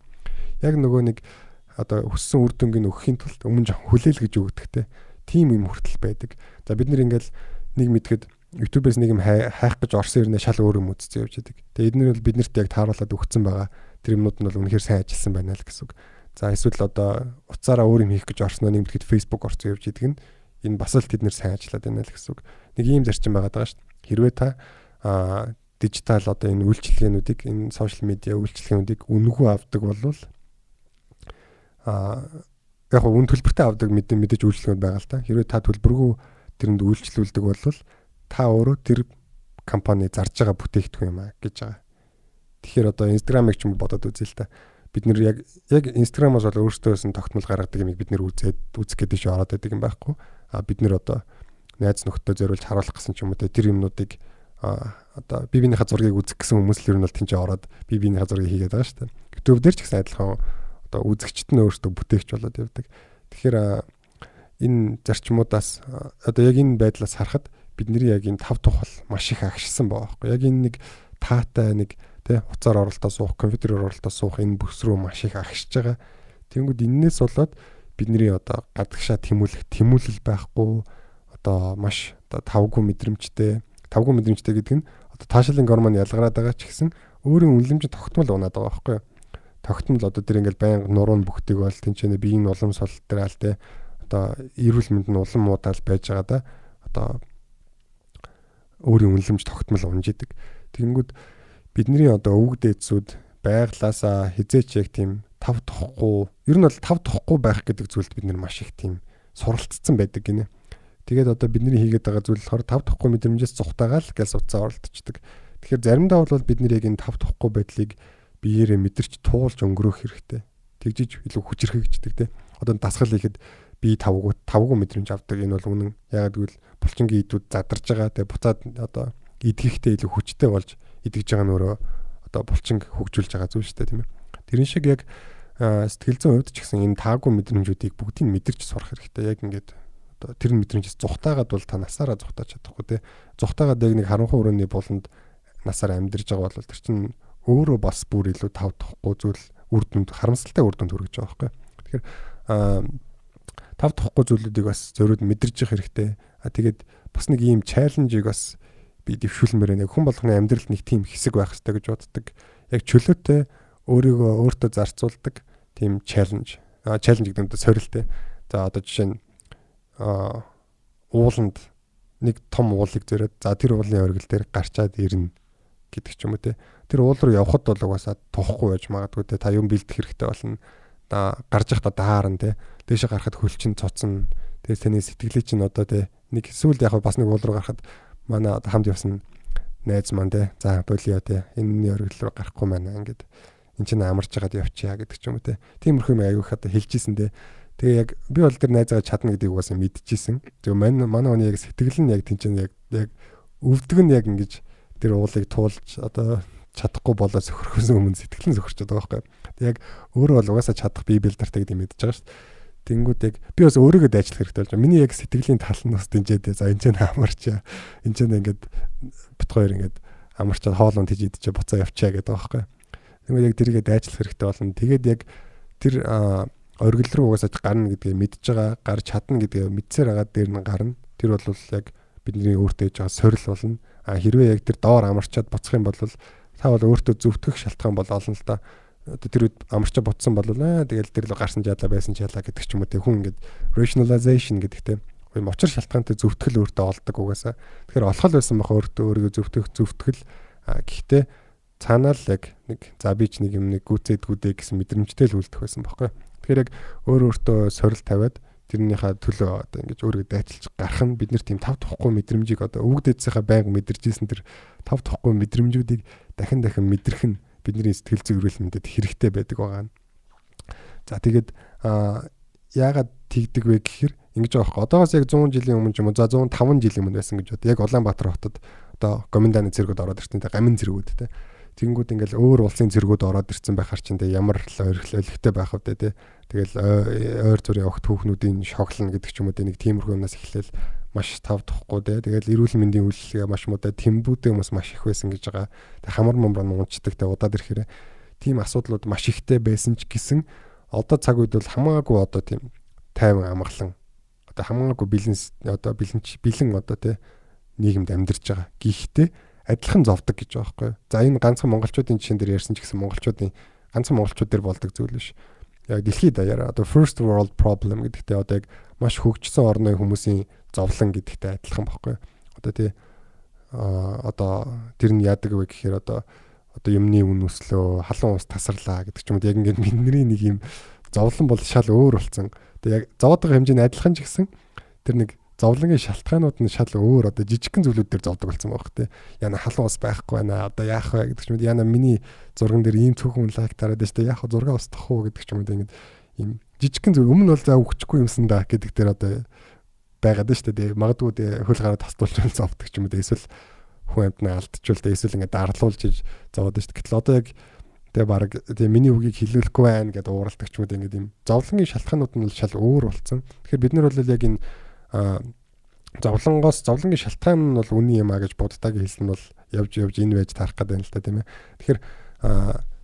Яг нөгөө нэг одоо өссөн үр дүнгийн өгөхийн тулд өмнө жоох хүлээл гэж өгдөгтэй. Тим юм хүртэл байдаг. За бид нэр ингээд нэг мэдгэд YouTube-ээс нэг юм хайх гэж орсон юм шал өөр юм үзсэн явж байдаг. Тэгээ эдгээр бол биднэрт яг тааруулаад өгсөн байгаа. Тэр юмнууд нь бол үнэхээр сайн ажилласан байна л гэсэн үг. За эсвэл одоо уцаараа өөр юм хийх гэж орсноо нэг мэдгэд Facebook орсон явж идэг нь энэ бас л тэднэр сайн ажиллаад байна л гэсэн үг. Нэг ийм зарчим байгаа даа шүү дээ. Хэрвээ та дижитал одоо энэ үйлчилгээнүүдийг энэ сошиал медиа үйлчилгээнүүдийг үнэгүй авдаг болвол яг үн төлбөртэй авдаг мэдээж үйлчилгээнд байгаа л та. Хэрвээ та төлбөргүй тэрэнд үйлчлүүлдэг болвол та өөрөө тэр компани зарж байгаа бүтээгдэхүүн юм аа гэж байгаа. Тэгэхээр одоо Instagram-ыг ч юм бодоод үзье л та. Бид нэр яг Instagram-аас бол өөрсдөөс нь тогтмол гаргадаг юмыг бид нэр үзэх гээд тийш ороод байдаг юм байхгүй. Бид нэр одоо найз нөхдөд зориулж харуулах гэсэн ч юм уу тэр юмнуудыг одоо би биенийхээ зургийг үзэх гэсэн хүмүүс л ер нь бол тэнцээ ороод би биенийхээ зургийг хийгээд байгаа шүү дээ. YouTube дээр ч гэсэн адилхан одоо үзэгчд нь өөрсдөө бүтээгч болоод явдаг. Тэгэхээр энэ зарчмуудаас одоо яг энэ байдлаас харахад бидний яг энэ 5 тухал маш их агшсан байгаа байхгүй. Яг энэ нэг таатай нэг тий уцаар оролтоо суух, компьютерээр оролтоо суух энэ бүс рүү маш их агшиж байгаа. Тэнгүүд энээс болоод бидний одоо гадагшаа тэмүүлэл байхгүй одоо маш одоо тавгүй мэдрэмжтэй гэдэг нь одоо таашаалын гормон ялгараад байгаа ч гэсэн өөрийн үнэлэмж тогтмол унаад байгаа байхгүй. тогтмол одоо тэр ингээл байнга нуруу бүхдэг бол тэнцэнэ биеийн уламжлал дээр аль те одоо эрүүл мэнд нь улам муудаал байж байгаа да одоо өөрийн үнэлэмж тогтмол унж идэг. Тэгэнгүүт бидний одоо өвөг дээдсүүд байглаасаа хизээч яг тийм тав тохгүй ер нь бол тав тохгүй байх гэдэг зүйлд бид нар маш их тийм суралцсан байдаг гинэ. Тэгээд одоо бидний хийгээд байгаа зүйл болохоор тав тохгүй мэдрэмжээс зүхтаагаал гэж судцаа оролдчихдаг. Тэгэхээр заримдаа бол бид нар яг энэ тав тохгүй байдлыг биеэрээ мэдэрч туулж өнгөрөөх хэрэгтэй. Тэгжиж илүү хүчрхэгждэг те. Одоо дасгал хийхэд би тавгүй мэдрэмж авдаг. Энэ бол үнэн. Ягаад гэвэл булчингийн идүүд задарж байгаа. Тэгээ буцаад одоо идэхтэй илүү хүчтэй болж идэж байгаа нөрөө одоо булчинг хөгжүүлж байгаа зүйл шүү дээ тийм ээ. Тэрэн шиг яг сэтгэл зүйн хувьд ч гэсэн энэ таагүй мэдрэмжүүдийг бүгдийг мэдэрч сурах хэрэгтэй. Яг ингээд одоо тэр мэдрэмжээс зүхтаагаад бол та насаараа зүхтааж чадахгүй те. Зүхтаагаад яг нэг харанхуй өрөөний буланд насаар амьдарч байгаа бол тэр чинь өөрөө бас бүр илүү тав тохгүй зүйл үр дүнд харамсалтай үр дүнд хүргэж байгаа байхгүй. Тэгэхээр тав тохгүй зүйлүүдийг бас зөрүүд мэдэрч явах хэрэгтэй. Тэгээд бас нэг ийм чаленжийг бас би дэвшүүлмээр нэг хүн болгоны амьдралд нэг тийм хэсэг байх хэрэгтэй гэж боддог. Яг чөлөөтэй өөрийгөө өөртөө зарцуулдаг тийм чаленж. Чаленж гэдэг нь сорилттэй. За одоо жишээ нь ууланд нэг том уулыг зөрөөд за тэр уулын оргил дээр гарчаад ирнэ гэдэг ч юм уу те. Тэр уул руу явхад бол угаасаа тухгүй байж магадгүй те. Та юм бэлдэх хэрэгтэй болно. Гарч явахдаа даарна те. Дээшээ гарахад хөл чинь цоцно. Тэгээд таны сэтгэлээ чинь одоо те нэг эсвэл яг бас нэг уул руу гарахад манай хамт явсан найз маань те. За болио те. Энэний оргил руу гарахгүй маань ингээд эн чинь амарч байгаад явчихъя гэдэг ч юм уу те. Тиймэрхүү юм аягүй хата хэлжсэн те. Тэгээ яг би бол тэр найзгаа чадна гэдгийг угаасаа мэдчихсэн. Тэгээ манай хүний яг сэтгэл нь яг тэнцэн яг өвдөг нь яг ингэж тэр уулыг туулж одоо чадахгүй болоо сөхөрхөөс өмнө сэтгэл нь сөхөрч байгаа байхгүй. Тэг яг өөрөө бол угаасаа чадах бие билдэртэй гэдэг мэдж байгаа шүү дээ. Тэнгүүд яг би бас өөрийгөө дайчлах хэрэгтэй болж байгаа. Миний яг сэтгэлийн тал нь бас дэнжээд за энэ ч амарчаа. Энэ ч ингээд бит хоёр ингээд амарчаад хоолунд хийж идчихэ буцаа явчаа гэдэг байгаа байхгүй. Тэнгүүд яг тэрийгээ дайчлах хэрэгтэй болно. Тэгээд яг тэр оргил руу угаасаа гарна гэдгийг мэдж байгаа, гарч чадна гэдгийг мэдсээр байгаа дээр нь гарна. Тэр бол яг бидний өөртөө хийж байгаа сорил болно. Хэрвээ яг тэр доор амарчаад буцах юм бол та бол өөртөө зөвтгөх шалтгаан бол олно л да. Тэр үед амарчаа буцсан бол тэгэл тэр л гарсан жаалаа байсан жаалаа гэдэг ч юм уу те хүн ингээд rationalization гэдэгтэй учир шалтгаантай зөвтгөл өөртөө олдог угаасаа. Тэгэхээр олох байсан баха өөртөө өөрийгөө зөвтгөл гэхдээ цаанаа л яг нэг за би ч нэг юм нэг гүцээдгүүдээ гэсэн мэдрэмжтэй л үлдэх байсан байхгүй. Тэгэхээр яг өөртөө сорил тавиад тэрнийхээ төлөө одоо ингэж өөрийгөө дайчилж гарах нь бид нар тийм тав тухгүй мэдрэмжийг одоо өвөг дээдсийнхаа байнга мэдэрчээсэн тэр тав тухгүй мэдрэмжүүдийг дахин мэдрэх нь бидний сэтгэл зүйн эрүүл мэндэд хэрэгтэй байдаг байгаа. За тэгээд яагаад тэгдэг вэ гэхээр ингэж байгаа хөө. Одоогоос яг 100 жилийн өмнө ч юм уу за 105 жилийн өмнө байсан гэж бод. Яг Улаанбаатар хотод одоо Гоминданы цэргүүд ороод ирсэн те гамин цэргүүд те. Тэнгүүд ингээл өөр улсын цэргүүд ороод ирсэн байхаар чинь те ямар л ойрхолтой байх вэ те. Тэгэл ойр зүрийн огт хүүхнүүдийн шоглоно гэдэг ч юм уу нэг тиймэрхүү юмнаас эхлээл маш тав тухгүй те. Тэгэл эрүүл мэндийн үйлчлэгээ маш муудаа тэмбүүдээ хүмүүс маш их байсан гэж байгаа. Тэг хамар момброо унцдаг те удаад ирэхээр тийм асуудлууд маш ихтэй байсан ч гэсэн одоо цаг үед бол хамаагүй одоо тийм тайван амгалан одоо хамаагүй бэлэн одоо те нийгэмд амьдарч байгаа. Гэхдээ адилхан зовдөг гэж байгаа байхгүй. За энэ ганцхан монголчуудын жишээн дээр ярьсан ч гэсэн ганцхан монголчууд дээр болдог зүйл биш. Яг дэлхийд даяараа одоо first world problem гэдэгтээ одоо яг маш хөгжсөн орны хүмүүсийн зовлон гэдэгтэй адилхан байхгүй. Одоо тий одоо тэр нь яадаг вэ гэхээр одоо юмны үн өслөө, халуун ус тасарлаа гэдэг ч юм уу яг ингээд бидний нэг юм зовлон бол шал өөр болсон. Тэгээ яг зовоод байгаа хэмжээ нь адилхан ч гэсэн тэр нэг зовлонгийн шалтгаанууд нь шал өөр одоо жижигхэн зүйлүүд дээр зовдөг болсон байх тий. Яна халуун ус байхгүй байна. Одоо яах вэ гэдэг ч юм. Яна миний зурган дээр ийм цөөхөн лайк тараад байна шүү дээ. Яах вэ зураг устгах уу гэдэг ч юм. Ингээд ийм жижигхэн зүйл өмнө бол за өгчихгүй юмсан да гэдэг дээр одоо байгаад байна шүү дээ. Магадгүй хөл гараа тасдуулж зовдөг ч юм уу. Эсвэл хүн амтнаа алдчихвал эсвэл ингээд дарлуулж зовоод байна шүү дээ. Гэтэл одоо яг тэгээ баг тэгээ миний үгийг хэлүүлэхгүй байна гэдээ ууралдаг ч юм уу. Ингээд ийм зовлонгийн шалтгаанууд нь бол шал өөр болсон. Тэгэхээр бид нар бол яг энэ зовлонгийн шалтгаан нь бол үний юм а гэж буддаг хэлсэн нь бол явж энэ байж тарах гэдэг юм л та тийм ээ. Тэгэхээр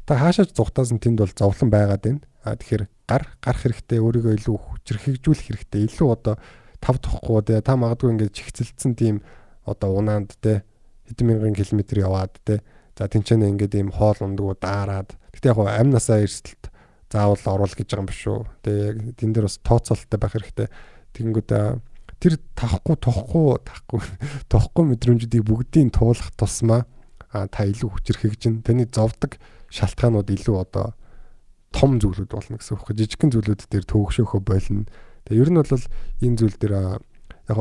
та хаашаач зүхтаасан тэнд бол зовлон байгаад байна. Тэгэхээр гарах хэрэгтэй, өөрийгөө илүү хүчрхэгжүүлэх хэрэгтэй. Илүү одоо тав тухгүй те та магадгүй ингээд чихцэлдсэн тийм одоо унаанд те хэдэн мянган километр яваад те За тэнцэнэ ингээд ийм хоол ундгуу даарад. Гэтэ яг амь насаа эрсдэлт заавал оруулах гэж байгаа юм биш үү. Тэгээ яг тэн дээр бас тооцоолттой байх хэрэгтэй. Тэгэнгүүт тэр тохгүй мэдрэмжүүдийг бүгдийг туулах тусмаа та илүү хүчрхэгжин. Таны зовдөг шалтгаанууд илүү одоо том зүйлүүд болно гэсэн үг. Жижигхэн зүйлүүд дээр төвөгшөөхөө болно. Тэгээ ер нь бол энэ зүйл дээр яг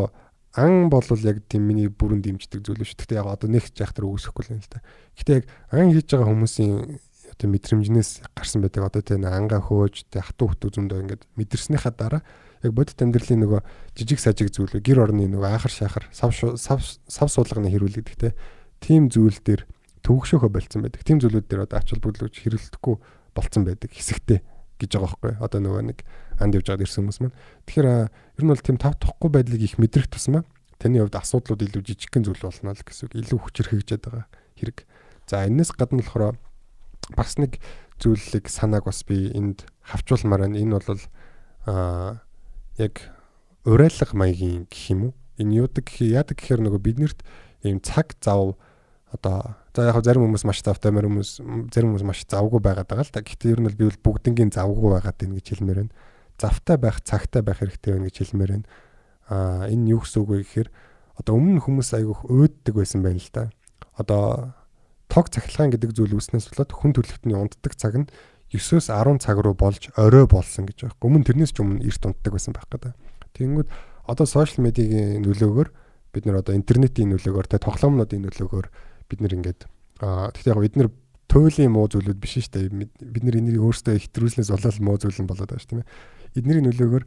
ан бол яг тийм миний бүрэн дэмждэг зүйл шүү. Гэхдээ яг одоо нэг ч яах тэр үүсэхгүй л юм л та. Гэхдээ яг ан хийж байгаа хүмүүсийн одоо мэдрэмжнээс гарсан байдаг. Одоо тийм ангаа хөөж тэг хатуу хөтөө зөндөө ингээд мэдэрснийхаа дараа яг бодит амьдралын нөгөө жижиг сажиг зүйл гэр орны нөгөө аахар шахар сав суулганы хэрүүлэгдэх те. Тим зүйл дээр төвөгшөөхөө болцсон байдаг. Тим зүйлүүд дээр одоо ач холбогдол хэрэглэхгүй болцсон байдаг хэсэгтэй гэж байгаа байхгүй. Одоо нөгөө нэг анд явж байгаад ирсэн хүмүүс маань. Тэгэхээр ер нь бол тийм тав тухгүй байдлыг их мэдрэх тусмаа таны хувьд асуудлууд илүү жижигхэн зүйл болно л гэсэн үг. Илүү хүчрхэгжээд байгаа хэрэг. За энэс гадна болохоор бас нэг зүйлийг санааг бас би энд хавчуулмаар байна. Энэ бол яг урайлга маягийн гэх юм уу? Энэ яадаг гэхээр нөгөө биднэрт ийм цаг зав одоо за яг зарим хүмүүс маш завтай, зарим хүмүүс маш завгүй байгаад байгаа л та. Гэхдээ ер нь би бол бүгднгийн завгүй байгаад байна гэж хэлмээр байна. Завтай байх, цагтай байх хэрэгтэй байна гэж хэлмээр байна. Энэ юу гэсэн үг вэ гэхээр одоо өмнө хүмүүс айгүйх өөддөг байсан байна л да. Одоо тог цахилгаан гэдэг зүйл үүснээс болоод хүн төрөлхтний унтдаг цаг нь 9-өөс 10 цаг руу болж орой болсон гэж байна. Өмнө тэрнээс ч өмнө эрт унтдаг байсан байх гэдэг. Тэгэнгүүт одоо сошиал медиагийн нөлөөгөөр бид нар одоо интернетийн нөлөөгөөр тоглоомнуудын нөлөөгөөр бид нар ингээд тэгэхээр яг бид нар туйлын муу зүйлүүд биш шүү дээ. Бид нар энийг өөрсдөө хэтрүүлснээс болоод муу зүйл нь болоод байгаа шүү тийм ээ. Эдний нөлөөгөөр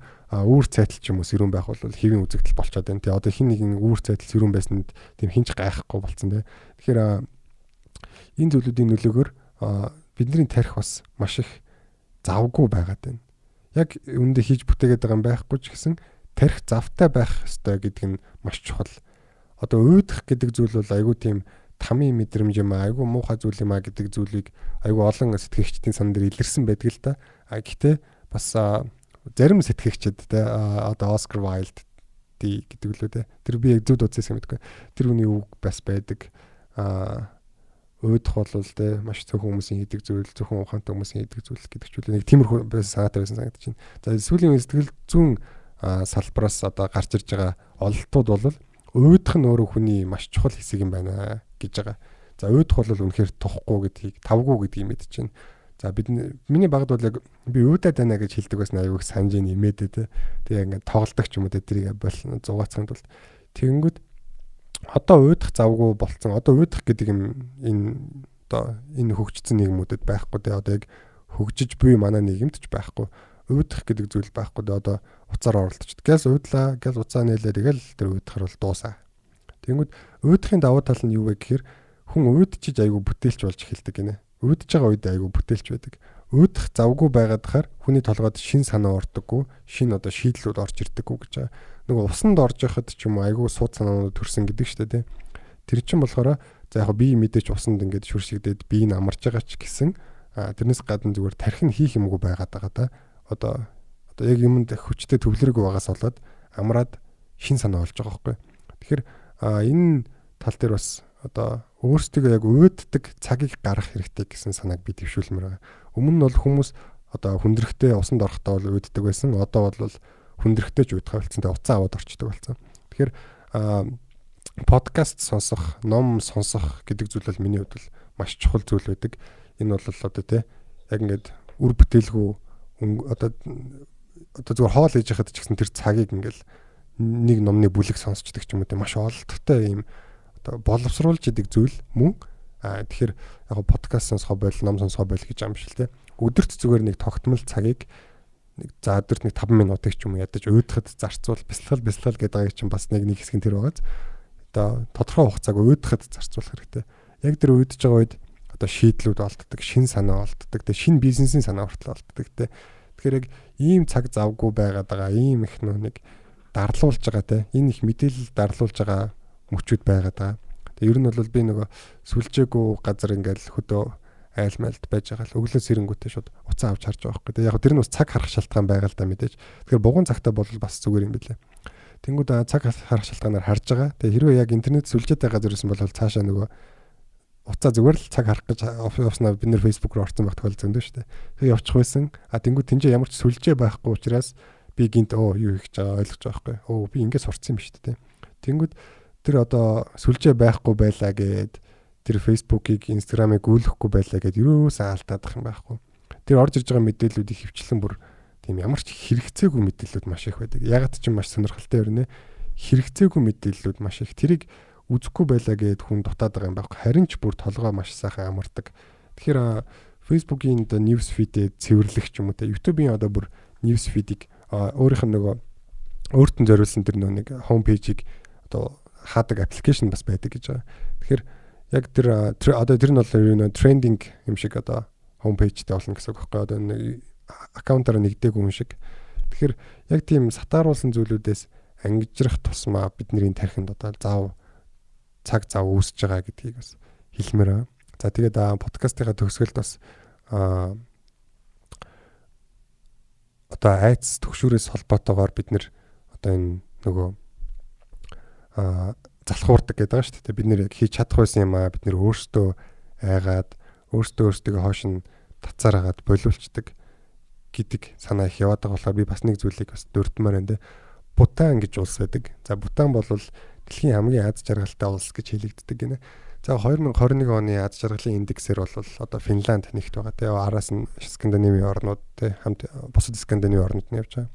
үүр цайтал ч юм уу сэрүүн байх бол хэвийн үзэгдэл болчиход байна. Тэгээ одоо хин нэгэн үүр цайтал сэрүүн байсанд тийм хинч гайхахгүй болцсон тийм. Тэгэхээр энэ зүйлүүдийн нөлөөгөөр бидний тарих бас маш их завгүй байгаад байна. Яг үүндээ хийж бүтээгээд байгаа юм байхгүй ч гэсэн тарих завтай байх ёстой гэдэг нь маш чухал. Одоо уйдах гэдэг зүйл бол айгүй тийм тамийн мэдрэмж юм аа, айгүй муухай зүйл юм аа гэдэг зүйлийг айгүй олон сэтгэгчдийн сан дээр илэрсэн байдаг л да. Гэхдээ бас зарим сэтгэгчд те одоо Оскар Вайлд гэдэг лөө те. Тэр би яг зүд үзсэн юм гэдэггүй. Тэр хүний үг бас байдаг. Уйдах бол те маш зөвхөн хүмүүсийн хийдэг зүйл, зөвхөн ухаантай хүмүүсийн хийдэг зүйл гэдэг ч үл нэг тиймэрхүү санаатай байсан санагдаж байна. За сүүлийн сэтгэл зүйн салбараас одоо гарч ирж байгаа ололтууд бол уйдах нь өөрөө хүний маш чухал хэсэг юм байна гэж байгаа. За уйдах бол үнэхээр тухгүй гэдгийг, тавгүй гэдгийг мэдэж байна. За миний багд бол яг би уйдаад байна гэж хэлдэг байсан аюуг санаж нэмээд те. Тэгээ ингээд тоглолдог ч юм уу тэрийг болно зугаацханд бол тэгэнгүүт одоо уйдах завгүй болцсон. Одоо уйдах гэдэг юм энэ хөгжсөн нийгмүүдэд байхгүй те. Одоо яг хөгжиж буй манай нийгэмд ч байхгүй. Уйдах гэдэг зүйл байхгүй. Одоо уцаар оролдож. Газ уйдлаа, газ уцаа нээлээ тэгэл тэр уйдахар бол дуусаа. Тэгэнгүүт уйдахын давуу тал нь юу вэ гэхээр хүн уйдчиж айгу бүтээлч болж эхэлдэг гинэ. Уйдж байгаа үед айгу бүтээлч байдаг. Уйдах завгүй байгаад хахаар хүний толгойд шин санаа ордоггүй, шин одоо шийдлүүд орж ирдэггүй гэж байгаа. Нөгөө усанд орж яхад ч юм уу айгу сууд санаанууд төрсөн гэдэг шүү дээ. Тэр чинь болохоор за яг бие мэдээч усанд ингээд шүршигдээд бие нь амарч байгаа ч гэсэн тэрнээс гадна зүгээр тархин хийх юмгүй байгаад байгаа да. Одоо яг юмд хүчтэй төвлөрөг байгаас болоод амраад шин санаа олж байгаа байхгүй. Тэгэхээр энэ тал дээр бас одоо өөрсдөө яг уйддаг цагийг гаргах хэрэгтэй гэсэн санааг би төвшүүлмээр байгаа. Өмнө нь бол хүмүүс одоо хүндрэгтэй усанд орохдоо бол уйддаг байсан. Одоо бол хүндрэгтэй ч уйдах болсон. Тэгээ уцаа аваад орчдөг болсон. Тэгэхээр подкаст сонсох, ном сонсох гэдэг зүйл бол миний хувьд маш чухал зүйл байдаг. Энэ бол одоо яг ингээд үр бүтээлгүй одоо зүгээр хоол хийж яхад ч гэсэн тэр цагийг ингээл нэг номны бүлэг сонсчдаг ч юм уу те маш олдтой юм одоо боловсруулж идэг зүйл мөн тэгэхээр яг подкаст сонсгоо бойл ном сонсгоо бойл гэж юм шиг те өдөрт зүгээр нэг тогтмол цагийг за өдөрт нэг 5 минутыг ч юм уу ядаж уйдахад зарцуул бясалгал гэдэг байгаа чинь бас нэг хэсэг нь тэр байгааз одоо тодорхой хугацааг уйдахад зарцуулах хэрэгтэй яг тэр уйдж байгаа үед одоо шийдлүүд олддог шин санаа олддог те шин бизнесийн санаа хүртэл олддог те тэгэхээр яг ийм цаг завгүй байгаад байгаа ийм их нэг дарлуулж байгаа те энэ их мэдээлэл дарлуулж байгаа мөчүүд байгаад байгаа. Тэгээ ер нь бол би нөгөө сүлжээгүй газар ингээл хөдөө айлмайлт байж байгаа л өглөө сэрэнгүүтээ шууд уцаа авч харж байгаа байхгүй. Тэгээ яг тэр нь бас цаг харах шалтгаан байгаа л да мэдээж. Тэгэхээр бугуун цагтаа бол бас зүгээр юм билээ. Тэнгүүд цаг харах шалтгаанаар харж байгаа. Тэгээ хэрвээ яг интернет сүлжээтэй газар байсан бол цаашаа нөгөө уцаа зүгээр л цаг харах гэж явснаа бид нэр Facebook руу орсон байх тохиолдол зөндөө шүү дээ. Тэгээ явчих байсан. Тэнгуү тэнцээ ямар ч сүлжээ байхгүй учраас би гинт юу хийж байгаа ойлгож байгаа байхгүй. Би ингэ сурцсан юм биш үү. Тэнгуү тэр одоо сүлжээ байхгүй байлаа гэд тэр Facebook-ыг, Instagram-ыг гүйлэхгүй байлаа гэд юусаа алдаад юм байхгүй. Тэр орж ирж байгаа мэдээллүүдийг хөвчлэн бүр тийм ямар ч хэрэгцээгүй мэдээллүүд маш их байдаг. Ягаад ч юм маш сонирхолтой өрнө. Хэрэгцээгүй мэдээллүүд маш их. Тэрийг үзэхгүй байлаа гэд хүн дутаад байгаа юм байхгүй. Харин ч бүр толгой маш сайхан амардаг. Тэгэхээр Facebook-ийн одоо news feed-ээ цэвэрлэх ч юм уу те YouTube-ийн одоо бүр news feed-ийг өөрийнх нь нөгөө өөртөө зориулсан тэр нэг home page-ийг одоо хаадаг аппликейшн бас байдаг гэж байгаа. Тэгэхээр яг тэр одоо тэр нь бол трендинг юм шиг одоо home page-тэй болно гэсэн үг байхгүй. Одоо нэг аккаунтаараа нэгдээгүй юм шиг. Тэгэхээр яг тийм сатааруулсан зүйлүүдээс ангижрах тусмаа бидний тархинд одоо цаг зав үүсэж байгаа гэдгийг бас хэлмээр байна. За тэгээд подкастынхаа төгсгөлд бас одоо айц төгшүүрээс холбоотойгоор бид нэр одоо энэ нөгөө залхуурдаг гэдэг байгаа шүү дээ. Бид нэр яг хийж чадах байсан юм бид нэр өөрсдөө айгаад өөрсдөө хоош нь тацаар хагаад болиулцдаг гэдэг санаа их яваад байгаа болохоор би бас нэг зүйлийг бас дурдмаар энэ Бутан гэж улс байдаг. За Бутан бол дэлхийн хамгийн аз жаргалтай улс гэж хэлэгддэг гинэ. За 2021 оны аз жаргалын индексээр бол одоо Финланд нэгт байгаа. Тэгээ араас нь Скандинавийн орнууд те хамт бусад Скандинавийн орнууд нь явж байгаа.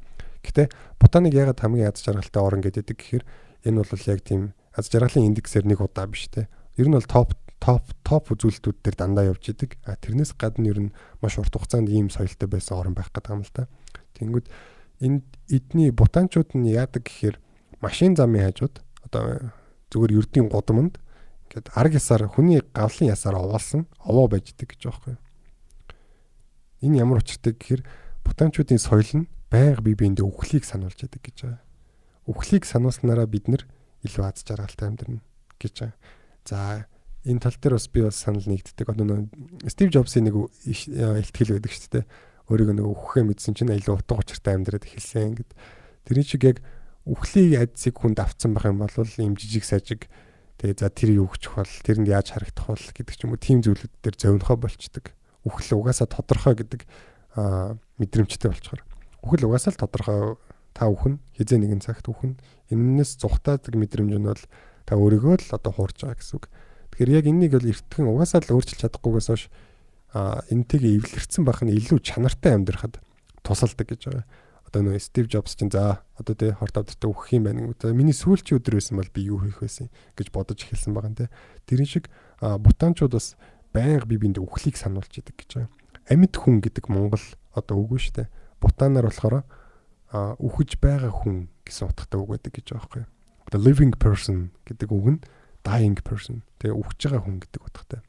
Гэтэ Бутаныг ягаад хамгийн аз жаргалтай орн гэдэг гэхээр энэ бол яг тийм аз жаргалын индексээр нэг удаа биш те. Ер нь бол топ үзүүлэлтүүд дээр дандаа явж идэг. Тэрнээс гадна ер нь маш урт хугацаанд ийм соёлтой байсан орн байх гэдэг юм л та. Тэнгүүд энэ эдний бутанчууд нь яадаг гэхээр машин замын хажууд одоо зүгээр ердийн гудамд ингээд арга ясаар хүний гавлын ясаар овоолсон овоо байж идэг гэж байгаа юм. Энэ ямар учиртай гэхээр бутанчуудын соёл нь байнга бие биендээ үхлийг сануулж идэг гэж байгаа. Үхлийг сануулснараа бид нэр илүү аз жаргалтай амьдрна гэж байгаа. За энэ тал дээр бас би бас санал нэгддэг. Одоо Стив Джобсын нэг ихтгэл байдаг шүү дээ. Өөрийгөө нэг үхэхээ мэдсэн чинь илүү утга учиртай амьдраад эхэлсэн гэд. Тэрний шиг яг үхлийн айдсыг хүнд авцсан байх юм бол ийм жижиг сажиг тэгээ за тэр юу өгчих бол тэрэнд яаж харагдах бол гэдэг ч юм уу тийм зүйлүүд дээр зовнохоо болчдөг. Үхэл угаасаа тодорхой гэдэг мэдрэмжтэй болчихоор. Үхэл угаасаа л тодорхой та үхэн хизээ нэгэн цагт үхэн энэс зүхтаадаг мэдрэмж нь бол та өөрийгөө л одоо хуурж байгаа гэсэн үг. Тэгэхээр яг энэнийг бол эртхэн угаасаа л өөрчилж чадахгүйгээс хойш энтэйгээ эвлэрсэн байх нь илүү чанартай амьдрахад тусалдаг гэж байгаа. Одоо нөө Стив Джобс чинь за одоо тэ хорт авдартаа үхэх юм байна. Миний сүүлчийн өдөр байсан бол би юу хийх байсан гэж бодож эхэлсэн байгаа нэ. Тэрэн шиг бутанчууд бас байнга бие биендээ үхлийг сануулж идэг гэж байгаа. Амьд хүн гэдэг Монгол одоо үгүй шүү дээ. Бутанаар болохоор үхэж байгаа хүн гэсэн утгатай үг байдаг гэж байгаа байхгүй юу. Одоо living person гэдэг үг нь dying person. Тэгээ үхэж байгаа хүн гэдэг утгатай.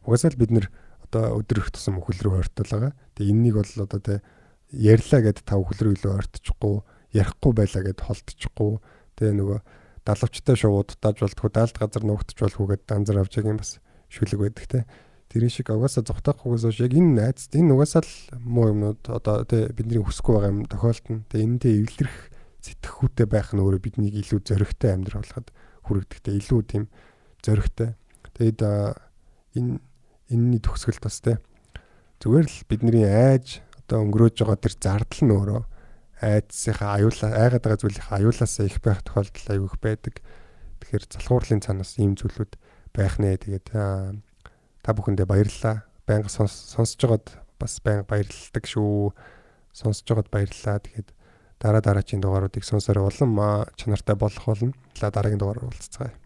Угаасаа л бид нэр одоо өдөр их тусам үхэл рүү ойртол байгаа. Тэгээ энэнийг бол одоо тэ ярьлаа гэд та үхэл рүү илүү ойртчихгүй, ярихгүй байлаа гэд холдчихгүй. Тэгээ нөгөө далавчтай шувууд тааж болтгоо даалт газар нуугдчих болгүй гэд данзар авч яг юм бас шүлэг байдаг те. Тэрийн шиг угаасаа зүхтахгүйгээс яг энэ найз энэ угаасаа л муу юмнууд одоо тэ бидний хүсэхгүй байгаа юм тохиолдно. Тэгээ энэндээ эвлэрэх сэтгэхүйтэй байх нь өөрөө биднийг илүү зөрөгтэй амьдрал болгоход хүрэгдэхтэй илүү тийм зөрөгтэй. Тэгээд энэний төгсгөлт бас те зүгээр л бидний айж одоо өнгөрөөж байгаа тэр зардал нь өөрөө айдсынхаа айгаад байгаа зүйлийнхаа аюулаасаа их байх тохиолдол аюул их байдаг. Тэгэхээр залхуурлын цаанаас ийм зүйлүүд байх нэ. Тэгээд та бүхэндээ баярлалаа. Байнга сонсож байгаад бас байнга баярлалдаг шүү. Сонсож байгаад баярлалаа. Тэгээд дараагийн дугааруудыг сонсороо улам чанартай болох болно. Дараагийн дугаараар уулзцгаая.